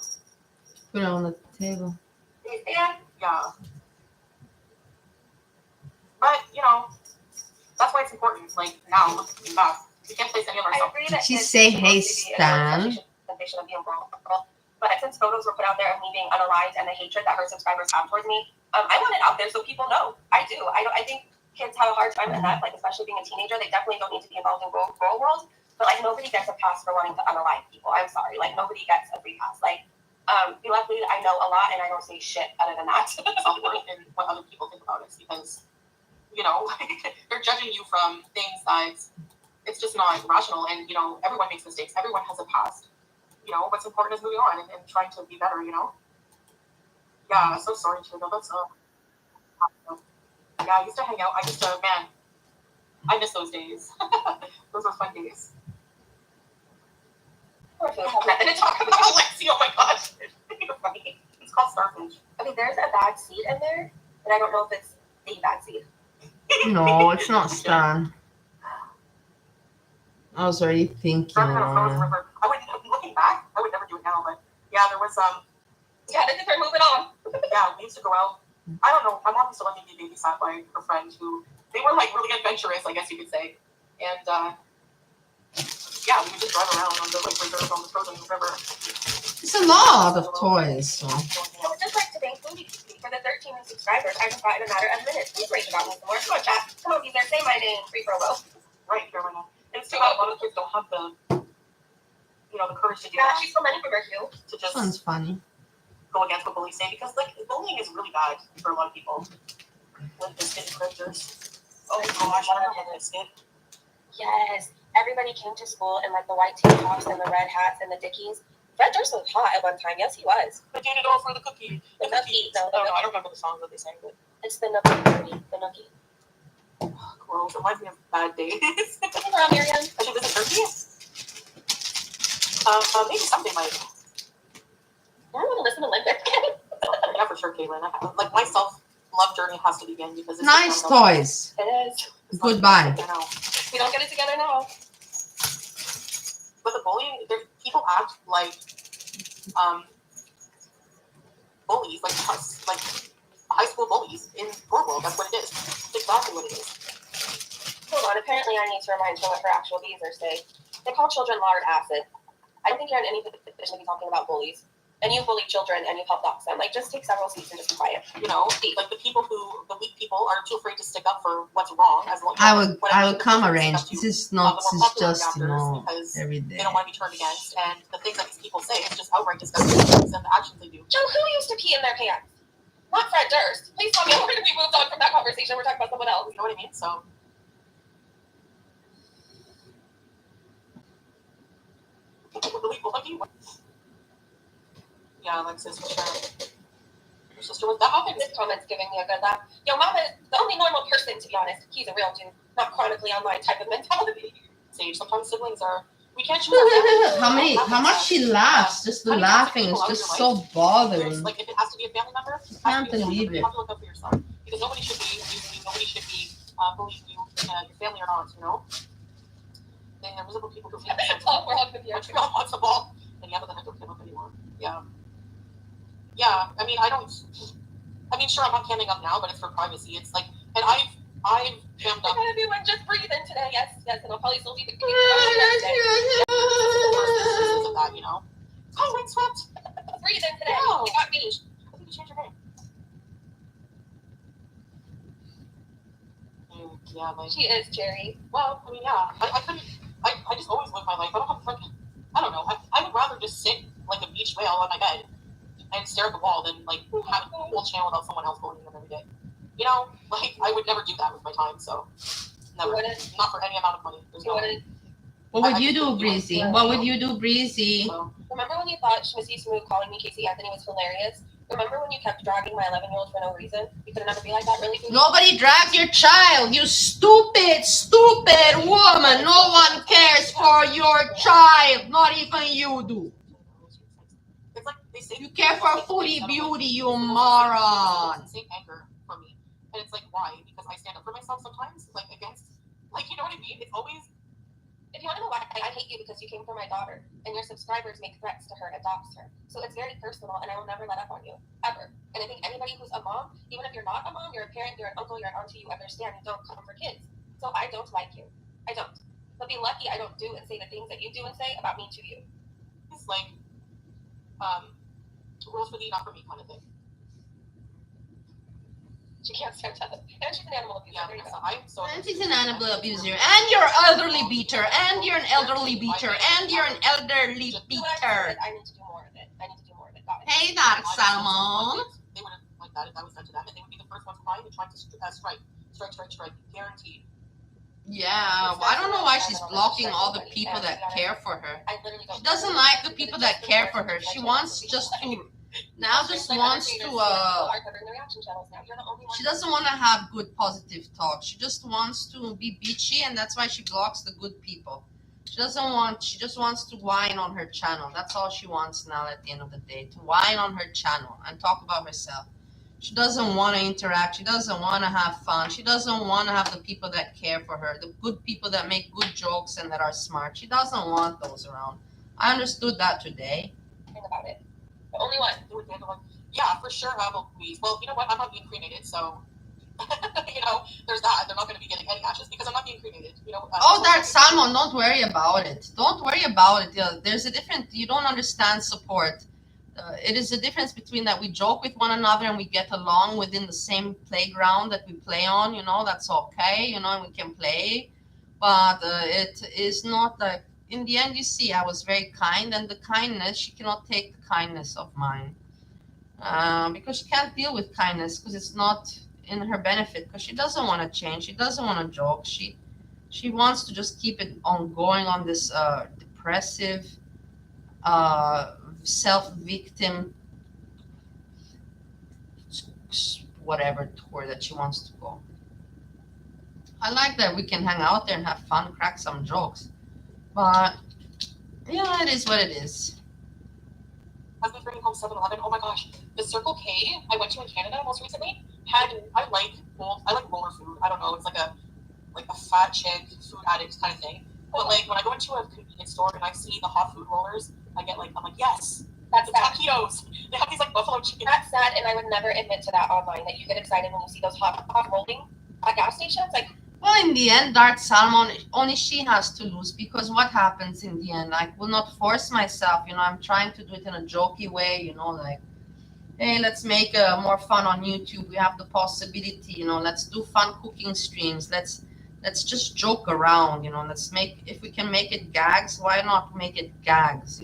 Put it on the table. Yeah. But you know, that's why it's important. Like now, looking back, we can't place any of ourselves. Did she say, "Hey, Stan"? But since photos were put out there of me being unalived and the hatred that her subscribers have towards me, I want it out there so people know. I do. I think kids have a hard time with that, like especially being a teenager. They definitely don't need to be involved in girl world. But like nobody gets a pass for wanting to unalive people. I'm sorry. Like nobody gets a free pass. Like luckily I know a lot and I don't say shit other than that. And what other people think about it because you know they're judging you from things that it's just not rational. And you know everyone makes mistakes. Everyone has a past. You know what's important is moving on and trying to be better. You know. Yeah, I'm so sorry, Chico. That's yeah, I used to hang out. Man, I miss those days. Those were fun days. Nothing to talk about. Lexi, oh my gosh. You're funny. It's called starfish. Okay, there's a bad seed in there, but I don't know if it's the bad seed. No, it's not Stan. I was already thinking. I wouldn't, looking back, I would never do it now, but yeah, there was yeah, this is her moving on. Yeah, we used to go out. I don't know. My mom used to let me be babysat by her friend who they were like really adventurous, I guess you could say. And yeah, we would just drive around on the like reserve on the frozen river. It's a lot of toys. So. I would just like to thank Foodie for the 13 new subscribers. I just got in a matter of minutes. Please rate about me some more. Come on, chat. Come on, be there. Say my name. Free promo. Right, Carolina. And it's too bad a lot of kids don't have the the courage to do that. She's so many from her too. To just sounds funny. Go against what bullies say because like bullying is really bad for a lot of people. With biscuit characters. Oh gosh, I don't have biscuit. Yes, everybody came to school in like the white tank tops and the red hats and the dickies. Fred Durst was hot at one time. Yes, he was. But you need to go for the cookie. The cookie. No, I don't remember the songs that they sang, but it's the nookie. The nookie. Oh, gross. It reminds me of bad days. Hey, Miriam. I should visit Turkey. Maybe someday, Mike. I don't want to listen to Limp Bizkit. Yeah, for sure, Caitlin. Like my self-love journey has to begin because it's nice toys. It is. Goodbye. We don't get it together now. But the bullying, people act like bullies, like us, like high school bullies in Gore World. That's what it is. That's exactly what it is. Hold on. Apparently, I need to remind you what her actual bees are saying. They call children lard acid. I don't think you're in any position to be talking about bullies. and you bully children and you help dox them. Like, just take several seats and just be quiet. You know, like the weak people are too afraid to stick up for what's wrong. As long I would come arrange. This is not. This is just every day. They don't want to be turned against, and the things that these people say is just outright disgusting, and the actions they do. Joe, who used to pee in their pants? Not Fred Durst. Please tell me we moved on from that conversation. We're talking about someone else. You know what I mean? So. Yeah, Alexis, for sure. Your sister was that often. This comment's giving me a good laugh. Yo, Mama is the only normal person, to be honest. He's a real dude, not chronically online type of mentality. Sage, sometimes siblings are. We can't choose how much she laughs. Just the laughing is just so bothering. Like, if it has to be a family member, you can't believe it. You have to look up for yourself. Because nobody should be abusing you. Nobody should be bullying you, your family or not, you know? They're invisible people who feel we're on with you. Montreal wants a ball. And yeah, but then I don't give up anymore. Yeah. Yeah, I mean, sure, I'm not camming up now, but it's for privacy. It's like, and I've cammed up. I'm gonna do one just breathe in today. Yes, and I'll probably still be the king of that, you know? Oh, windswept. Breathe in today. No. You got me. I think you changed your name. Yeah, like. She is, Jerry. Well, I mean, yeah. I couldn't, I just always live my life. I don't have, like, I don't know. I would rather just sit like a beach whale on my bed and stare at the wall than like have a whole channel without someone else bullying them every day. You know, like I would never do that with my time. So never, not for any amount of money. What would you do, Breezy? What would you do, Breezy? Remember when you thought Missy Smooth calling me Casey Anthony was hilarious? Remember when you kept dragging my 11-year-old for no reason? You could never be like that, really? Nobody drags your child, you stupid woman. No one cares for your child. Not even you do. It's like they say you care for foodie beauty, you moron. It's the same anger for me. And it's like, why? Because I stand up for myself sometimes, like against, like, you know what I mean? It's always, if you want to know why I hate you, because you came for my daughter, and your subscribers make threats to her and dox her. So it's very personal, and I will never let up on you, ever. And I think anybody who's a mom, even if you're not a mom, you're a parent, you're an uncle, you're an auntie, you understand, you don't come for kids. So I don't like you. I don't. But be lucky I don't do and say the things that you do and say about me to you. It's like, rules for thee, not for me kind of thing. She can't stand up. And she's an animal abuser. Yeah, and she's an animal abuser. And you're elderly beater. And you're an elderly beater. And you're an elderly beater. I need to do more of it. Hey, Dark Salmon. They would have like that if that was done to them, and they would be the first ones crying and trying to strike. Guaranteed. Yeah, well, I don't know why she's blocking all the people that care for her. She doesn't like the people that care for her. She wants just to. Now just wants to she doesn't want to have good positive talk. She just wants to be bitchy, and that's why she blocks the good people. She just wants to whine on her channel. That's all she wants now at the end of the day, to whine on her channel and talk about herself. She doesn't want to interact. She doesn't want to have fun. She doesn't want to have the people that care for her, the good people that make good jokes and that are smart. She doesn't want those around. I understood that today. Think about it. The only one. Yeah, for sure, please. Well, you know what? I'm not being cremated, so you know, there's that. They're not going to be getting any ashes because I'm not being cremated. You know. Dark Salmon, don't worry about it. Don't worry about it. There's a difference. You don't understand support. It is a difference between that we joke with one another and we get along within the same playground that we play on. You know, that's okay. You know, and we can play, but it is not like. In the end, you see, I was very kind, and the kindness, she cannot take the kindness of mine. Because she can't deal with kindness, because it's not in her benefit, because she doesn't want to change. She doesn't want to joke. She wants to just keep it on going on this depressive, self-victim, whatever tour that she wants to go. I like that we can hang out there and have fun, crack some jokes. But, yeah, it is what it is. I've been bringing home 7-Eleven. Oh my gosh. The Circle K I went to in Canada most recently I like roller food. I don't know. It's like a fat chick, food addict kind of thing. But like when I go into a convenience store and I see the hot food rollers, I'm like, yes. That's the taquitos. They have these like buffalo chicken. That's sad, and I would never admit to that online, that you get excited when you see those hot rolling at gas stations. Like, Well, in the end, Dark Salmon, only she has to lose because what happens in the end? I will not force myself. I'm trying to do it in a jokey way. Like, hey, let's make more fun on YouTube. We have the possibility. Let's do fun cooking streams. Let's just joke around. Let's make if we can make it gags. Why not make it gags?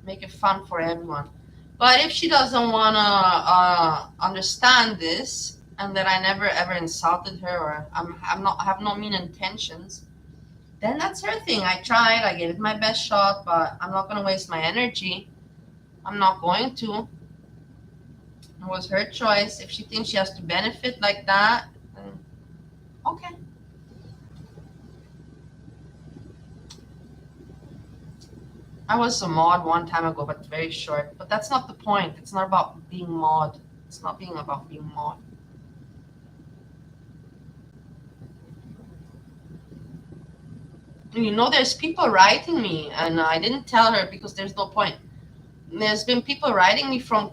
Make it fun for everyone. But if she doesn't wanna understand this, and that I never ever insulted her, or I'm not have no mean intentions, then that's her thing. I tried. I gave it my best shot, but I'm not gonna waste my energy. I'm not going to. It was her choice. If she thinks she has to benefit like that, then okay. I was a mod one time ago, but very short. But that's not the point. It's not about being mod. It's not being about being mod. There's people writing me, and I didn't tell her because there's no point. There's been people writing me from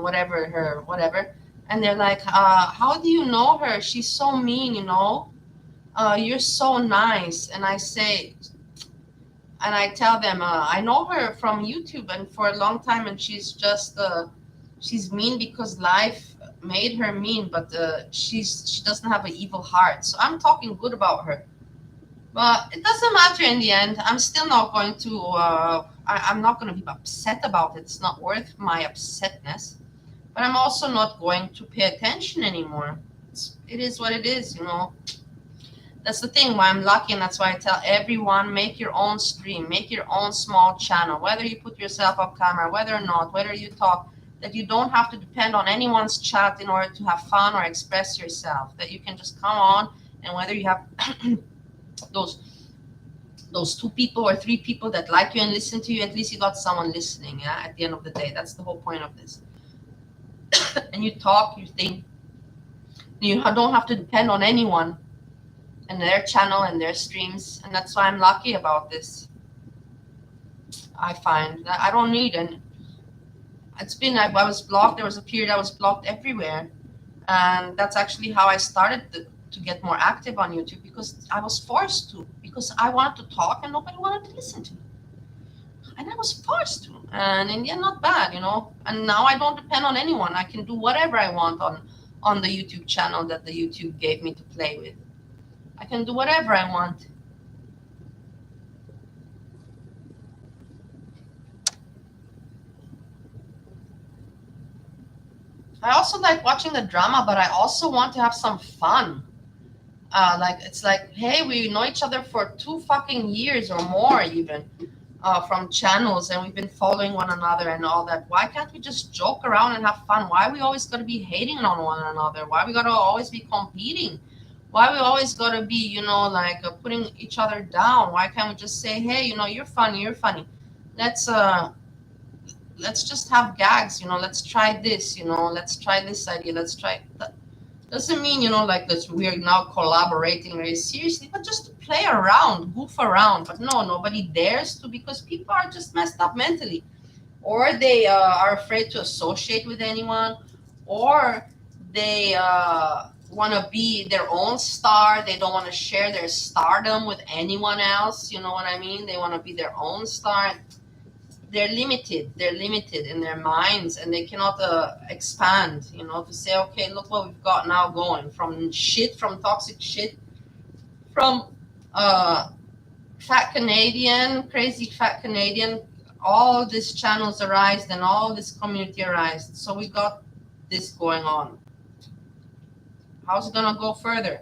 whatever her whatever, and they're like, "How do you know her? She's so mean. You're so nice." And I tell them, I know her from YouTube and for a long time, and she's mean because life made her mean, but she doesn't have an evil heart. So I'm talking good about her. But it doesn't matter in the end. I'm still not going to. I'm not going to be upset about it. It's not worth my upsetness. But I'm also not going to pay attention anymore. It is what it is. That's the thing. Why I'm lucky, and that's why I tell everyone: make your own stream, make your own small channel. Whether you put yourself up camera, whether or not, whether you talk, that you don't have to depend on anyone's chat in order to have fun or express yourself. That you can just come on, and whether you have those those two people or three people that like you and listen to you, at least you got someone listening. Yeah, at the end of the day, that's the whole point of this. And you talk, you think, you don't have to depend on anyone and their channel and their streams, and that's why I'm lucky about this. I find that I don't need, and it's been I was blocked. There was a period I was blocked everywhere, and that's actually how I started to get more active on YouTube, because I was forced to, because I wanted to talk and nobody wanted to listen to me, and I was forced to. And in the end, not bad. And now I don't depend on anyone. I can do whatever I want on the YouTube channel that the YouTube gave me to play with. I can do whatever I want. I also like watching the drama, but I also want to have some fun. Like it's like, hey, we know each other for 2 fucking years or more, even from channels, and we've been following one another and all that. Why can't we just joke around and have fun? Why we always gotta be hating on one another? Why we gotta always be competing? Why we always gotta be, like putting each other down? Why can't we just say, hey, you're funny, you're funny. Let's let's just have gags. Let's try this. Let's try this idea. Let's try that. Doesn't mean, like that we're now collaborating very seriously, but just to play around, goof around. But no, nobody dares to, because people are just messed up mentally, or they are afraid to associate with anyone, or they want to be their own star. They don't want to share their stardom with anyone else. You know what I mean? They want to be their own star. They're limited in their minds, and they cannot expand, to say, okay, look what we've got now going from toxic shit, from uh fat Canadian, crazy fat Canadian, all these channels arised and all this community arised. So we got this going on. How's it gonna go further?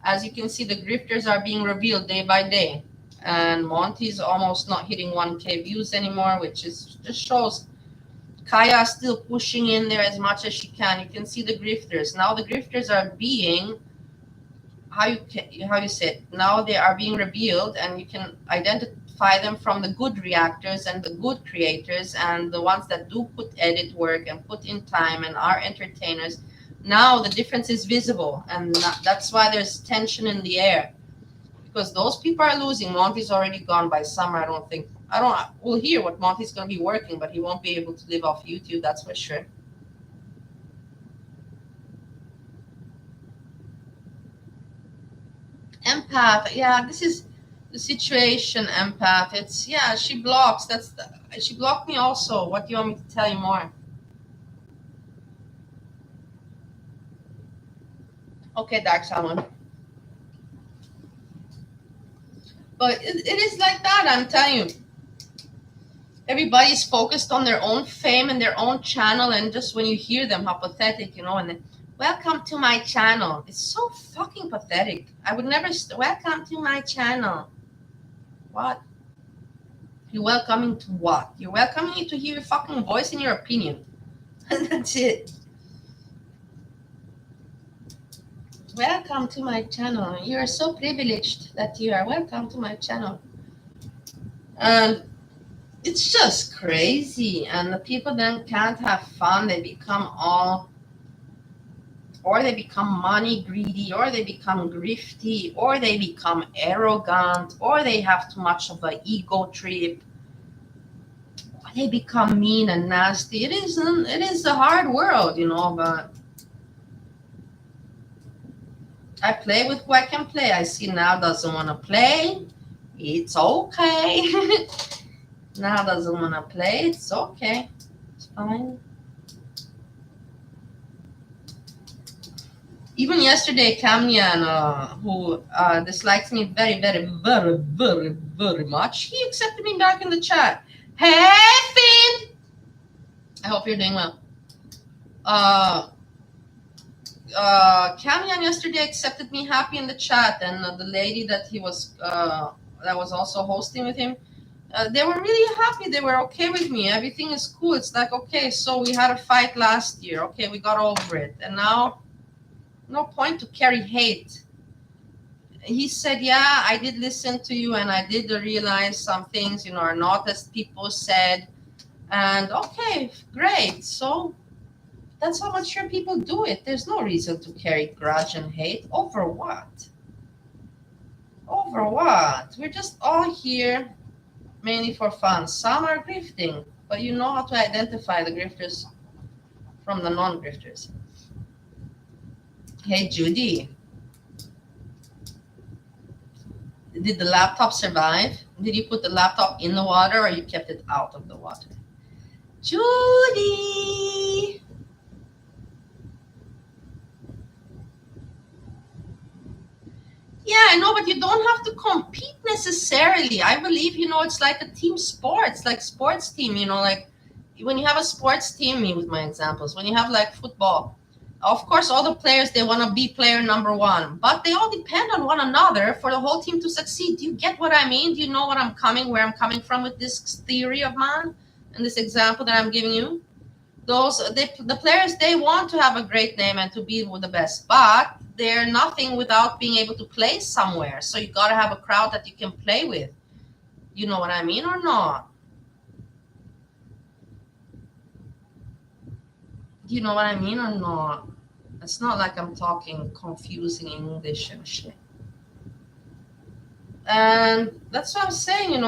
As you can see, the grifters are being revealed day by day, and Monty's almost not hitting 1K views anymore, which is just shows Kaya is still pushing in there as much as she can. You can see the grifters. Now the grifters are being, how you say it, now they are being revealed, and you can identify them from the good reactors and the good creators and the ones that do put edit work and put in time and are entertainers. Now the difference is visible, and that's why there's tension in the air, because those people are losing. Monty's already gone by summer. We'll hear what Monty's going to be working, but he won't be able to live off YouTube, that's for sure. Empath. Yeah, this is the situation, empath. It's, yeah, she blocks. She blocked me also. What do you want me to tell you more? Okay, Dark Salmon. But it is like that, I'm telling you. Everybody's focused on their own fame and their own channel, and just when you hear them, how pathetic, and then, welcome to my channel. It's so fucking pathetic. I would never, welcome to my channel. What? You're welcoming to what? You're welcoming me to hear your fucking voice and your opinion. And that's it. Welcome to my channel. You are so privileged that you are welcome to my channel. And it's just crazy. And the people then can't have fun. They become or they become money greedy, or they become grifty, or they become arrogant, or they have too much of an ego trip. They become mean and nasty. It is a hard world, but I play with who I can play. I see now doesn't want to play. It's okay. Now doesn't want to play. It's okay. It's fine. Even yesterday, Kamyan, who dislikes me very, very, very, very, very much, he accepted me back in the chat. Hey, Finn! I hope you're doing well. Kamyan yesterday accepted me happy in the chat, and the lady that he was that was also hosting with him, they were really happy. They were okay with me. Everything is cool. It's like, okay, so we had a fight last year. Okay, we got over it, and now no point to carry hate. He said, yeah, I did listen to you, and I did realize some things, are not as people said. And okay, great. So that's how mature people do it. There's no reason to carry grudge and hate. Over what? Over what? We're just all here mainly for fun. Some are grifting, but you know how to identify the grifters from the non-grifters. Hey, Judy. Did the laptop survive? Did you put the laptop in the water, or you kept it out of the water? Judy! Yeah, I know, but you don't have to compete necessarily. I believe, it's like a team sport. It's like sports team, like when you have a sports team, me with my examples, when you have like football, of course, all the players, they want to be player number one, but they all depend on one another for the whole team to succeed. Do you get what I mean? Do you know where I'm coming from with this theory of mine and this example that I'm giving you? The players, they want to have a great name and to be the best, but they're nothing without being able to play somewhere. So you got to have a crowd that you can play with. You know what I mean or not? Do you know what I mean or not? It's not like I'm talking confusing English and shit. And that's what I'm saying,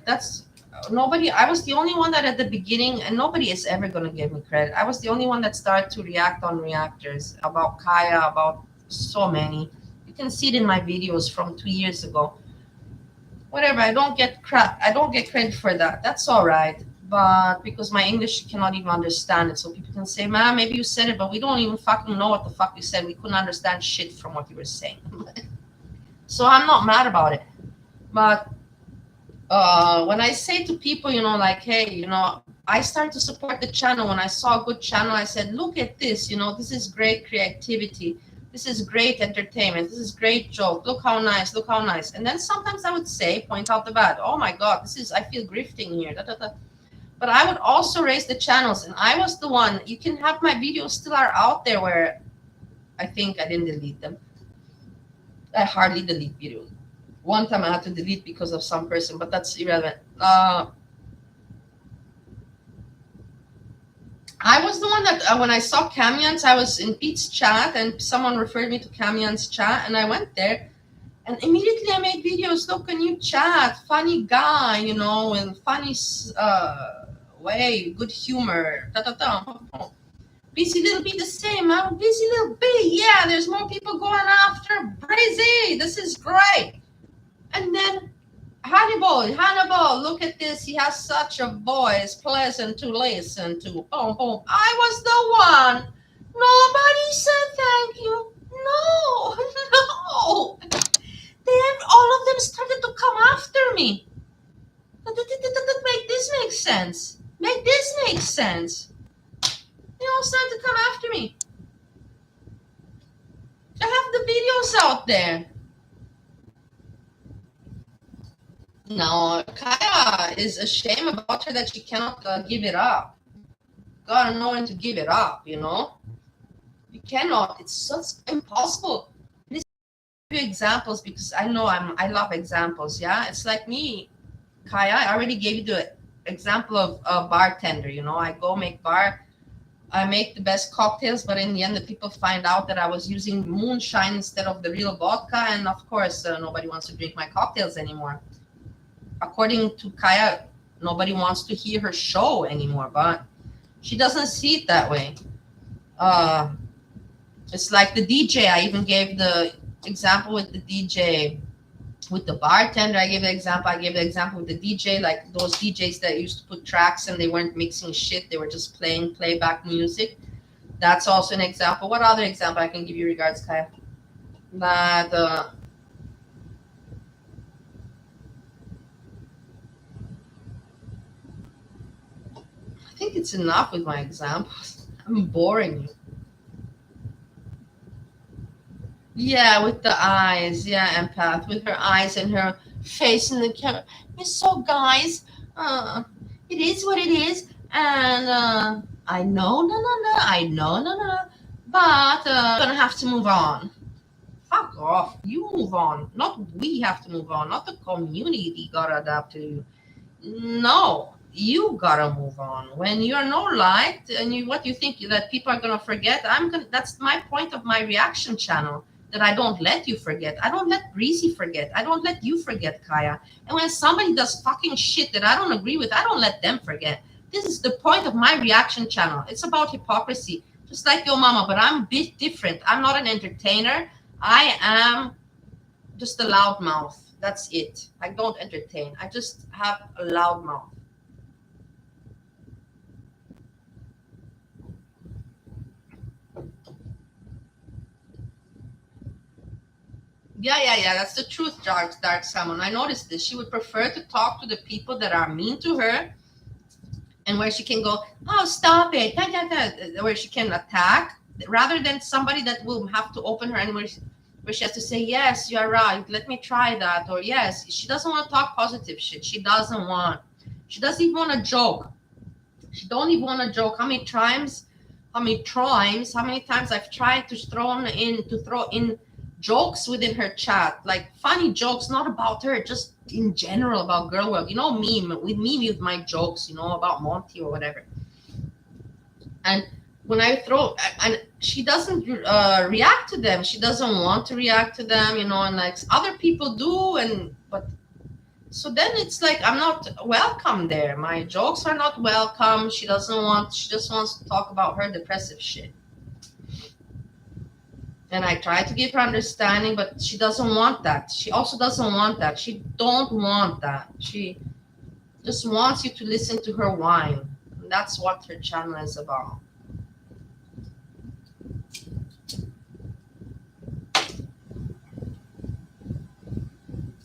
that's nobody. I was the only one that at the beginning, and nobody is ever going to give me credit. I was the only one that started to react on reactors about Kaya, about so many. You can see it in my videos from 2 years ago. Whatever, I don't get credit for that. That's all right. But because my English cannot even understand it, so people can say, man, maybe you said it, but we don't even fucking know what the fuck you said. We couldn't understand shit from what you were saying. So I'm not mad about it. But when I say to people, like, hey, I started to support the channel. When I saw a good channel, I said, look at this, this is great creativity. This is great entertainment. This is great joke. Look how nice, look how nice. And then sometimes I would say, point out the bad. Oh my God, I feel grifting here. Da, da, da. But I would also raise the channels. And I was the one, you can have my videos still are out there where I think I didn't delete them. I hardly delete videos. One time I had to delete because of some person, but that's irrelevant. I was the one that when I saw Kamyan's, I was in Pete's chat and someone referred me to Kamyan's chat, and I went there and immediately I made videos. Look, a new chat, funny guy, and funny way, good humor. Da, da, da. Busy Little B the same. I'm Busy Little B. Yeah, there's more people going after Breezy. This is great. And then Hannibal, look at this. He has such a voice, pleasant to listen to. Boom, boom. I was the one. Nobody said thank you. No, no. All of them started to come after me. Make this make sense. Make this make sense. They all started to come after me. I have the videos out there. No, Kaya is ashamed about her that she cannot give it up. Gotta know when to give it up, you know? You cannot. It's such impossible. Please give you examples because I know I love examples, yeah? It's like me, Kaya, I already gave you the example of a bartender, you know? I go make I make the best cocktails, but in the end, the people find out that I was using moonshine instead of the real vodka, and of course, nobody wants to drink my cocktails anymore. According to Kaya, nobody wants to hear her show anymore, but she doesn't see it that way. It's like the DJ. I even gave the example with the DJ, with the bartender. I gave the example. I gave the example with the DJ, like those DJs that used to put tracks and they weren't mixing shit. They were just playing playback music. That's also an example. What other example I can give you regards Kaya? That I think it's enough with my examples. I'm boring you. Yeah, with the eyes. Yeah, empath. With her eyes and her face in the camera. So, guys, it is what it is. And I know, no, no, no. I know, no, no, no. But gonna have to move on. Fuck off. You move on. Not we have to move on. Not the community gotta adapt to you. No, you gotta move on. When you're no liked and what you think that people are gonna forget, that's my point of my reaction channel. That I don't let you forget. I don't let Breezy forget. I don't let you forget, Kaya. And when somebody does fucking shit that I don't agree with, I don't let them forget. This is the point of my reaction channel. It's about hypocrisy. Just like your mama, but I'm a bit different. I'm not an entertainer. I am just a loudmouth. That's it. I don't entertain. I just have a loud mouth. Yeah. That's the truth, Dark Salmon. I noticed this. She would prefer to talk to the people that are mean to her, and where she can go, oh, stop it, where she can attack, rather than somebody that will have to open her and where she has to say, yes, you're right, let me try that, or yes. She doesn't want to talk positive shit. She doesn't even want to joke. She don't even want to joke. How many times I've tried to throw in jokes within her chat, like funny jokes, not about her, just in general about girl world, meme with my jokes, about Monty or whatever. And when I throw, and she doesn't react to them. She doesn't want to react to them, and like other people do, but so then it's like I'm not welcome there. My jokes are not welcome. She just wants to talk about her depressive shit. And I try to give her understanding, but she doesn't want that. She also doesn't want that. She don't want that. She just wants you to listen to her whine. And that's what her channel is about.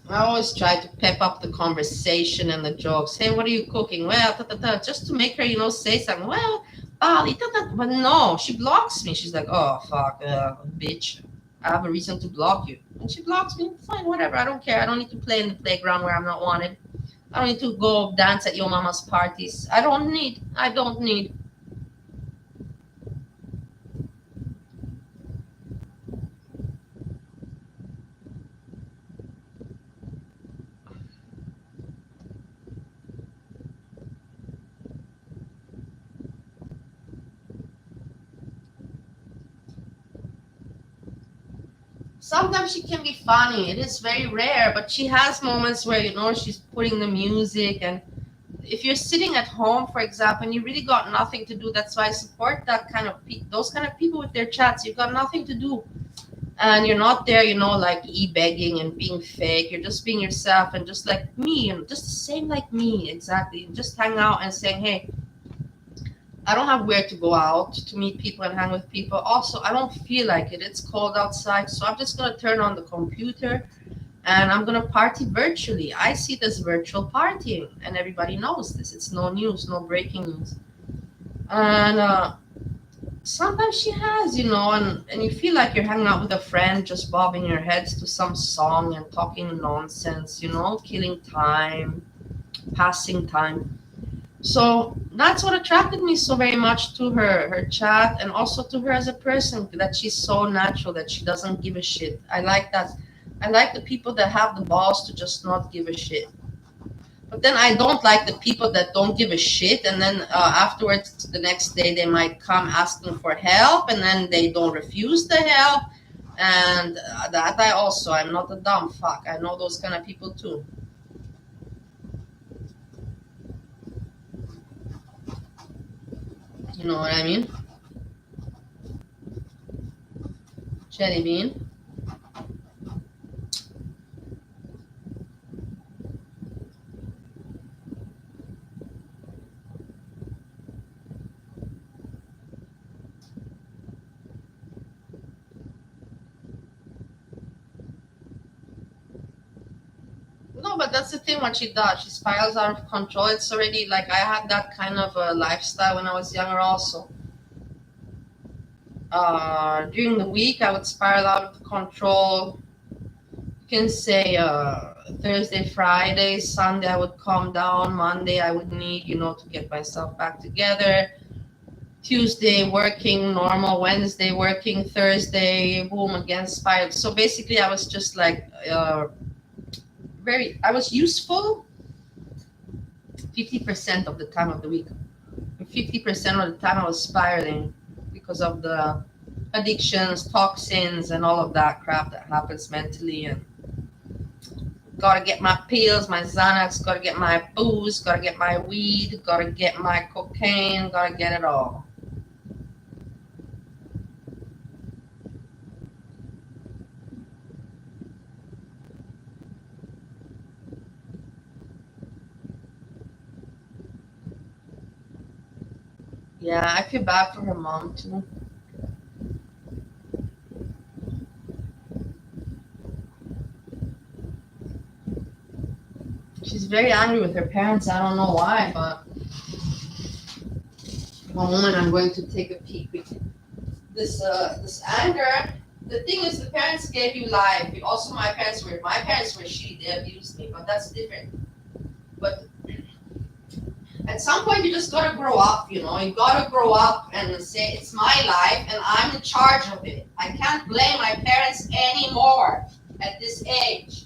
I always try to pep up the conversation and the jokes. Hey, what are you cooking? Well, just to make her, say something. Well, Bali, but no, she blocks me. She's like, oh, fuck, bitch. I have a reason to block you. And she blocks me. Fine, whatever. I don't care. I don't need to play in the playground where I'm not wanted. I don't need to go dance at your mama's parties. I don't need. Sometimes she can be funny. It is very rare, but she has moments where she's putting the music and if you're sitting at home, for example, and you really got nothing to do, that's why I support that kind of those kind of people with their chats. You've got nothing to do, and you're not there, like e-begging and being fake. You're just being yourself, and just like me, and just the same like me, exactly. Just hang out and saying, hey, I don't have where to go out to meet people and hang with people. Also, I don't feel like it. It's cold outside, so I'm just gonna turn on the computer and I'm gonna party virtually. I see this virtual partying, and everybody knows this. It's no news, no breaking news. And sometimes she has, and you feel like you're hanging out with a friend, just bobbing your heads to some song and talking nonsense, killing time, passing time. So that's what attracted me so very much to her chat, and also to her as a person, that she's so natural, that she doesn't give a shit. I like that. I like the people that have the balls to just not give a shit. But then I don't like the people that don't give a shit, and then afterwards, the next day, they might come asking for help, and then they don't refuse the help. And that I'm not a dumb fuck. I know those kind of people too. You know what I mean? Jelly bean. No, but that's the thing. What she does, she spirals out of control. It's already like I had that kind of a lifestyle when I was younger. Also, during the week, I would spiral out of control. You can say Thursday, Friday, Sunday, I would calm down. Monday, I would need, to get myself back together. Tuesday, working normal. Wednesday, working. Thursday, boom, again, spiral. So basically, I was just like I was useful 50% of the time of the week. 50% of the time I was spiraling because of the addictions, toxins, and all of that crap that happens mentally. And gotta get my pills, my Xanax, gotta get my booze, gotta get my weed, gotta get my cocaine, gotta get it all. Yeah, I feel bad for her mom too. She's very angry with her parents. I don't know why, but one moment I'm going to take a peek. This anger. The thing is, the parents gave you life. Also, my parents were shitty. They abused me, but that's different. But at some point, you just gotta grow up. You gotta grow up and say it's my life and I'm in charge of it. I can't blame my parents anymore at this age.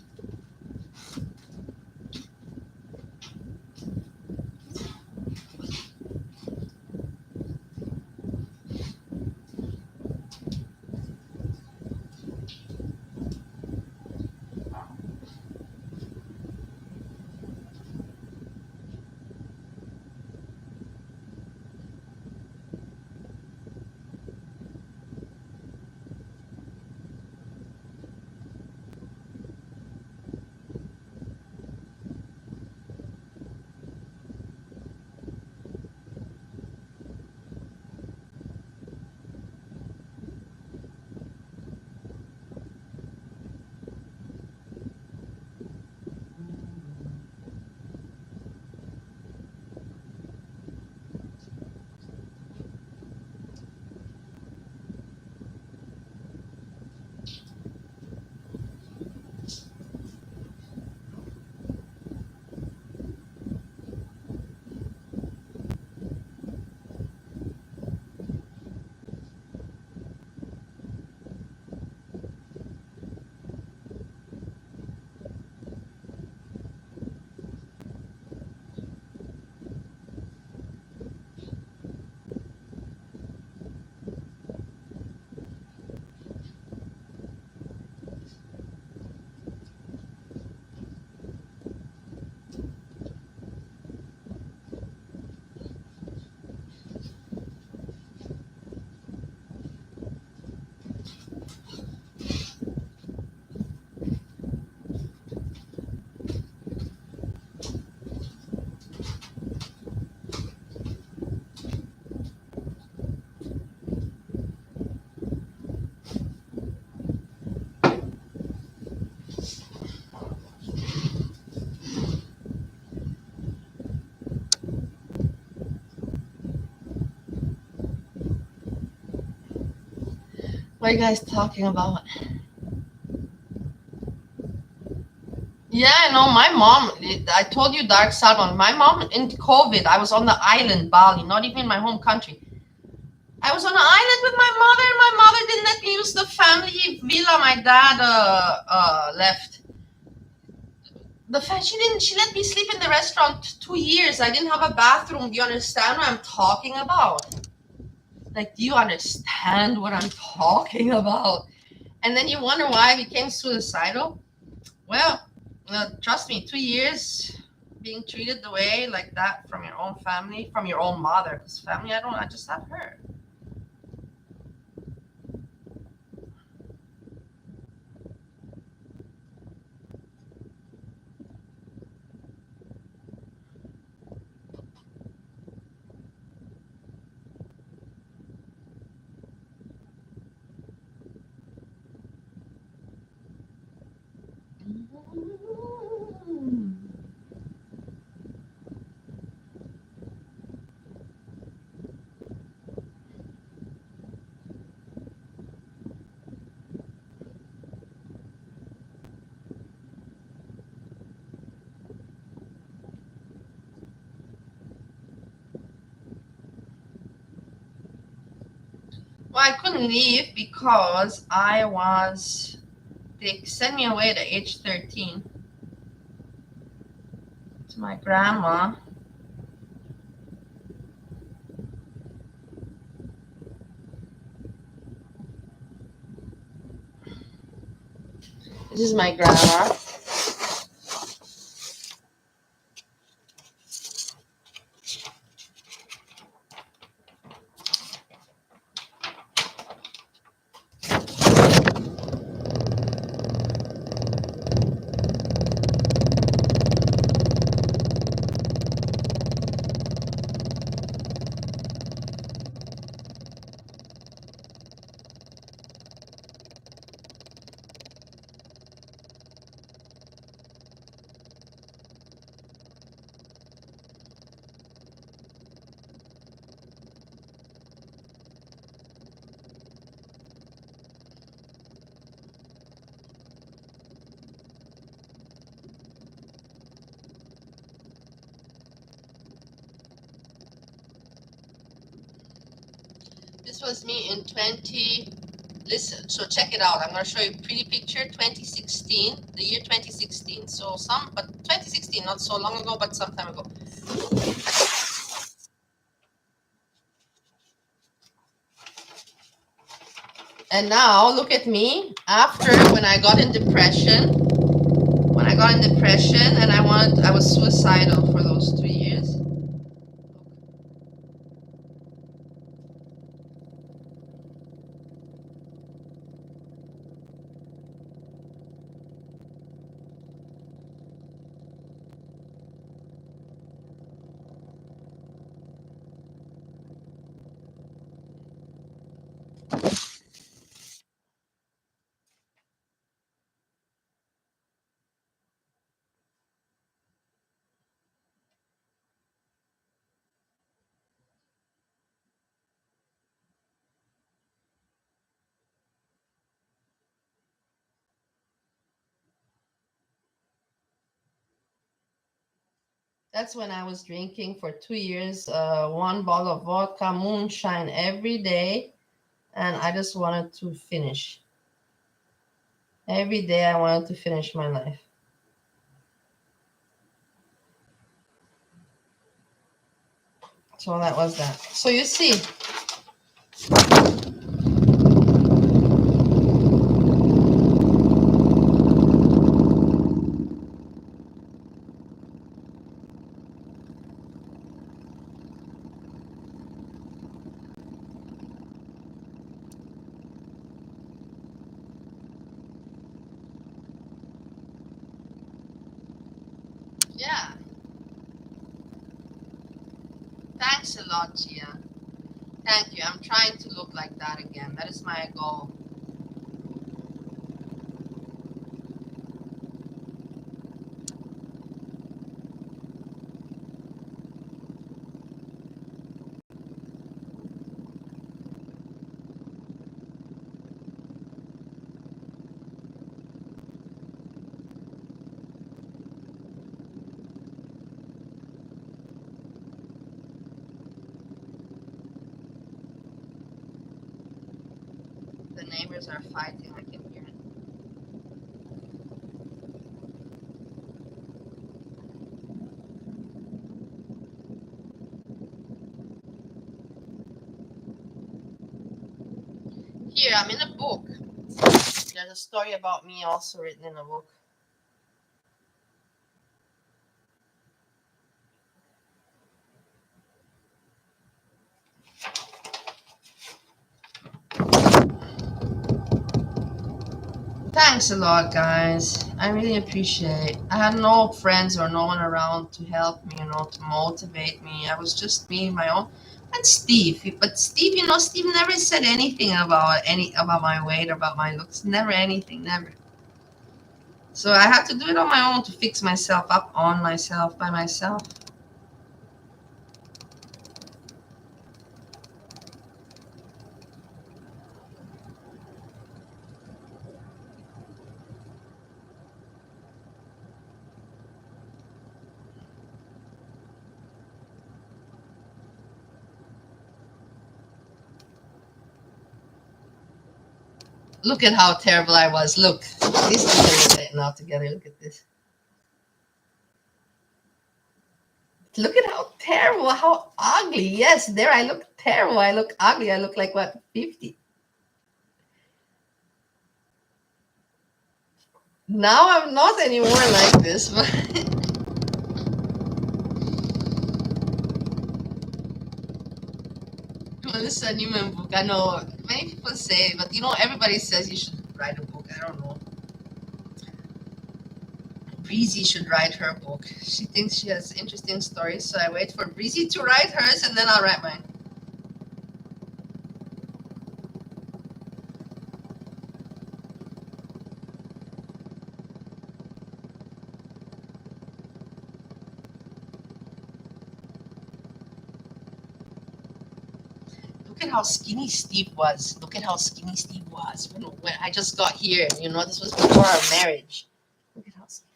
What are you guys talking about? Yeah, I know. My mom, I told you, Dark Salmon. My mom in COVID, I was on the island, Bali, not even in my home country. I was on an island with my mother, and my mother didn't let me use the family villa my dad left. The fact she let me sleep in the restaurant 2 years. I didn't have a bathroom. Do you understand what I'm talking about? Like, do you understand what I'm talking about? And then you wonder why I became suicidal? Well, trust me, 2 years being treated the way like that from your own family, from your own mother. Because family, I just have her. Well, I couldn't leave because they sent me away at age 13 to my grandma. This is my grandma. This was me in 20. Listen, so check it out. I'm going to show you a pretty picture. 2016, the year 2016. But 2016, not so long ago, but some time ago. And now look at me after when I got in depression. When I got in depression and I was suicidal for those 2 years. That's when I was drinking for 2 years, one bottle of vodka, moonshine every day, and I just wanted to finish. Every day I wanted to finish my life. So that was that. So you see, yeah. Thanks a lot, Gia. Thank you. I'm trying to look like that again. That is my goal. neighbors are fighting. I can hear it. Here, I'm in a book. There's a story about me also written in a book. Thanks a lot, guys. I really appreciate. I had no friends or no one around to help me, to motivate me. I was just me, my own, and Steve. But Steve, Steve never said anything about my weight, about my looks. Never anything, never. So I had to do it on my own to fix myself up on myself by myself. Look at how terrible I was. Look, this is a now together. Look at this. Look at how terrible, how ugly. Yes, there I look terrible. I look ugly. I look like what, 50? Now I'm not anymore like this. But Melissa Newman book. I know many people say, but everybody says you should write a book. I don't know. Breezy should write her book. She thinks she has interesting stories, so I wait for Breezy to write hers and then I'll write mine. Look at how skinny Steve was. Look at how skinny Steve was when I just got here. This was before our marriage. Look at how skinny.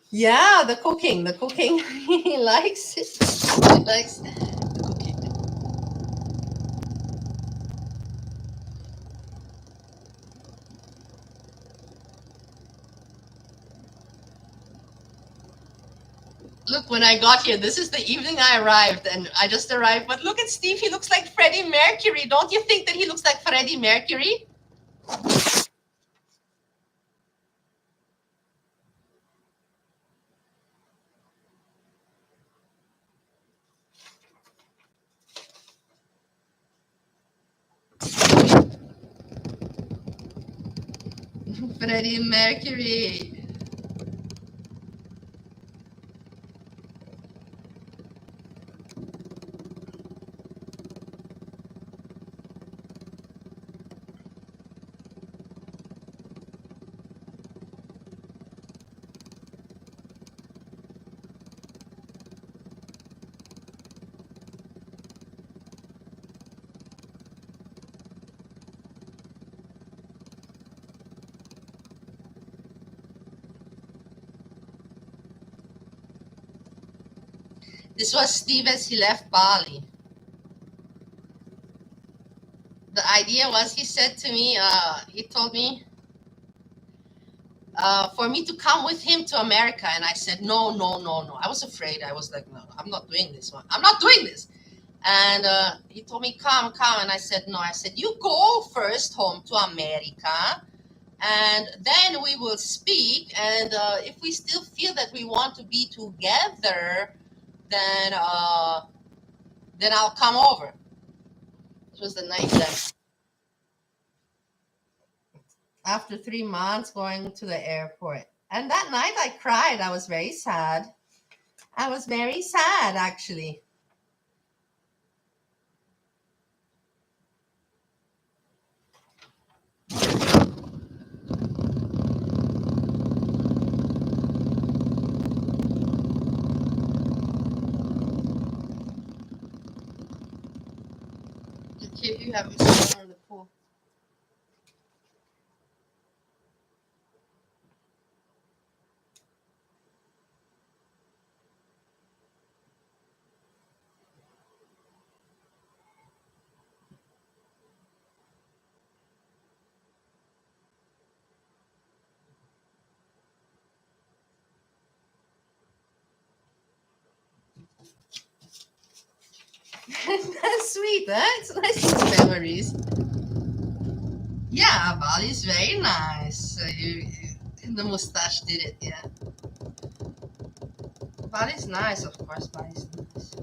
Yeah, the cooking. The cooking. He likes it. He likes the cooking. Look, when I got here, this is the evening I arrived, and I just arrived. But look at Steve. He looks like Freddie Mercury. Don't you think that he looks like Freddie Mercury? Freddie Mercury. This was Steve as he left Bali. The idea was, he said to me, he told me for me to come with him to America. And I said, no, no, no, no. I was afraid. I was like, no, I'm not doing this one. I'm not doing this. And he told me, come, come. And I said, no. I said, you go first home to America, and then we will speak. And if we still feel that we want to be together, then I'll come over. This was the night that, after 3 months going to the airport. And that night I cried. I was very sad. I was very sad, actually. If you have someone in the pool. That's sweet, huh? It's nice memories. Yeah, Bali's very nice. The mustache did it, yeah. Bali's nice, of course. Bali's nice.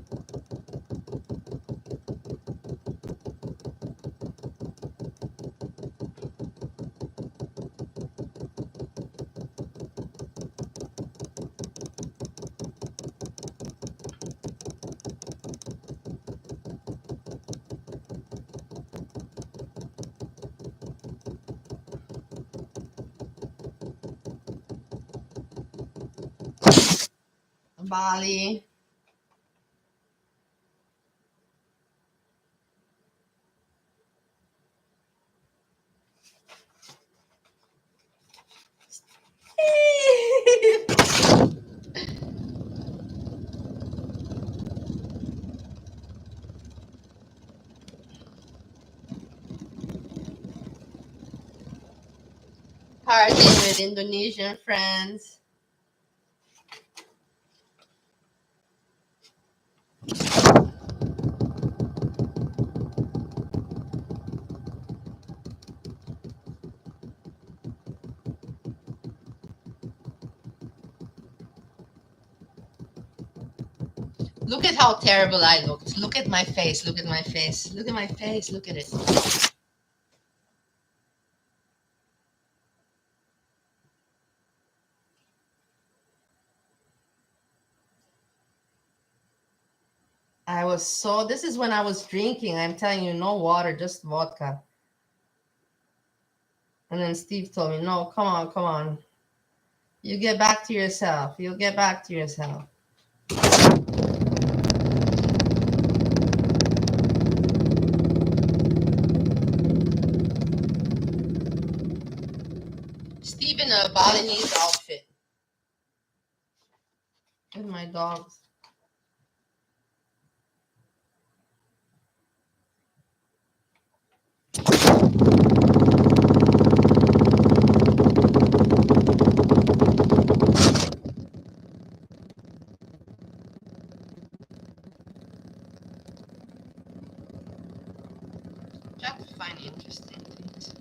Bali. Partying with Indonesian friends. Look at how terrible I looked. Look at my face. Look at my face. Look at my face. Look at it. I was so. This is when I was drinking. I'm telling you, no water, just vodka. And then Steve told me, no, come on, come on. You get back to yourself. You'll get back to yourself. Steve in a Balinese outfit with my dogs. Try to find interesting things.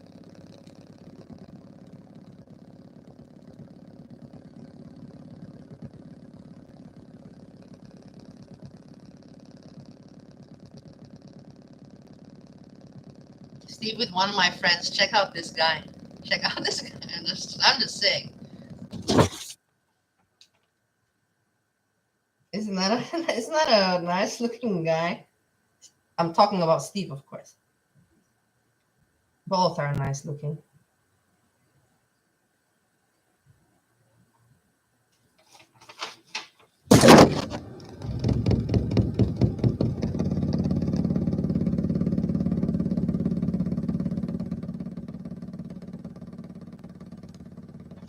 Steve with one of my friends. Check out this guy. Check out this guy. I'm just saying. Isn't that a, isn't that a nice looking guy? I'm talking about Steve, of course. Both are nice looking.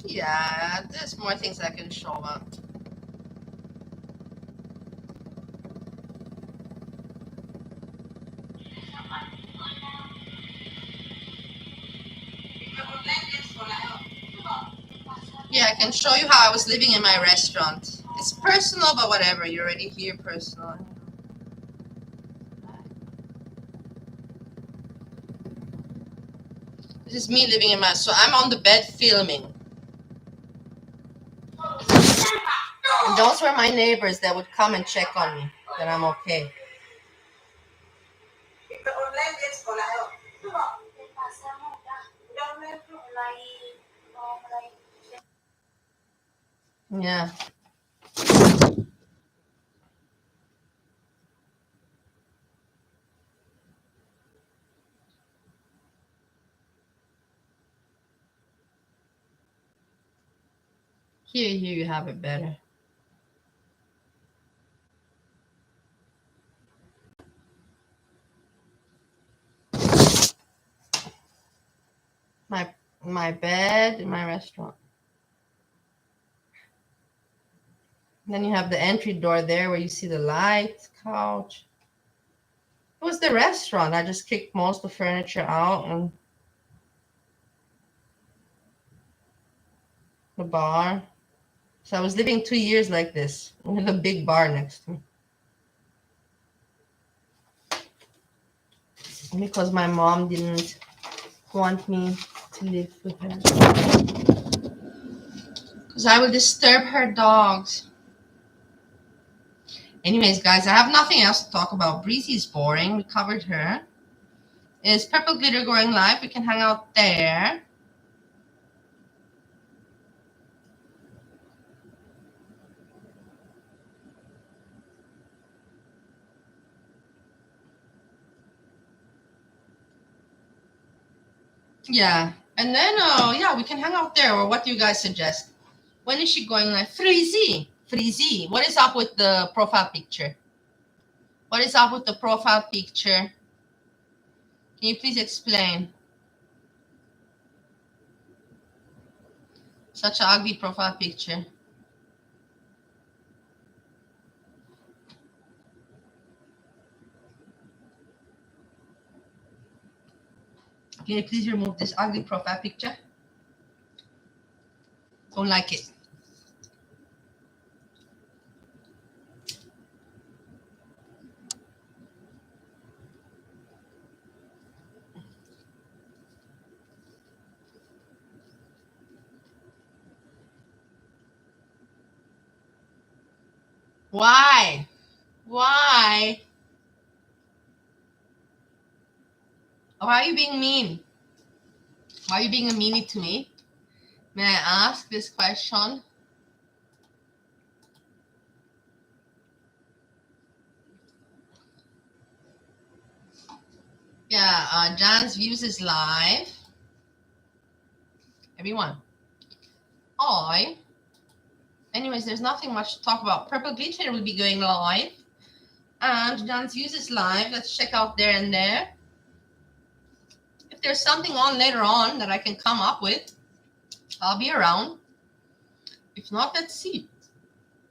Yeah, there's more things I can show up. Yeah, I can show you how I was living in my restaurant. It's personal, but whatever. You already hear personal. This is me living in my. So I'm on the bed filming. And those were my neighbors that would come and check on me that I'm okay. Yeah. Here you have it better. My my bed in my restaurant. And then you have the entry door there where you see the light, couch. It was the restaurant. I just kicked most of the furniture out and the bar. So I was living 2 years like this with a big bar next to me. because my mom didn't want me to live with her. Because I will disturb her dogs. Anyways, guys, I have nothing else to talk about. Breezy is boring. We covered her. Is Purple Glitter going live? We can hang out there. Yeah. And then, yeah, we can hang out there. Or what do you guys suggest? When is she going live? Freezy. Freezy. What is up with the profile picture? What is up with the profile picture? Can you please explain? Such an ugly profile picture. Can you please remove this ugly profile picture? Don't like it. Why? Why? Why are you being mean? Why are you being a meanie to me? May I ask this question? Yeah, Jan's views is live. Everyone. Oi. Anyways, there's nothing much to talk about. Purple Glitter will be going live. And Jan's views is live. Let's check out there and there. If there's something on later on that I can come up with, I'll be around. If not, let's see.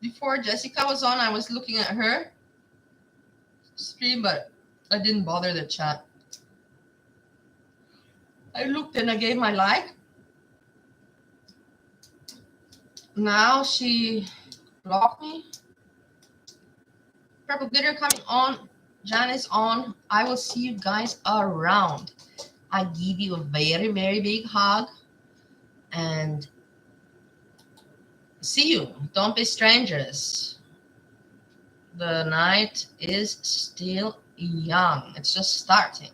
Before Jessica was on, I was looking at her stream, but I didn't bother the chat. I looked and I gave my like. Now she blocked me. Purple Glitter coming on. Jan is on. I will see you guys around. I give you a very, very big hug. And see you. Don't be strangers. The night is still young. It's just starting.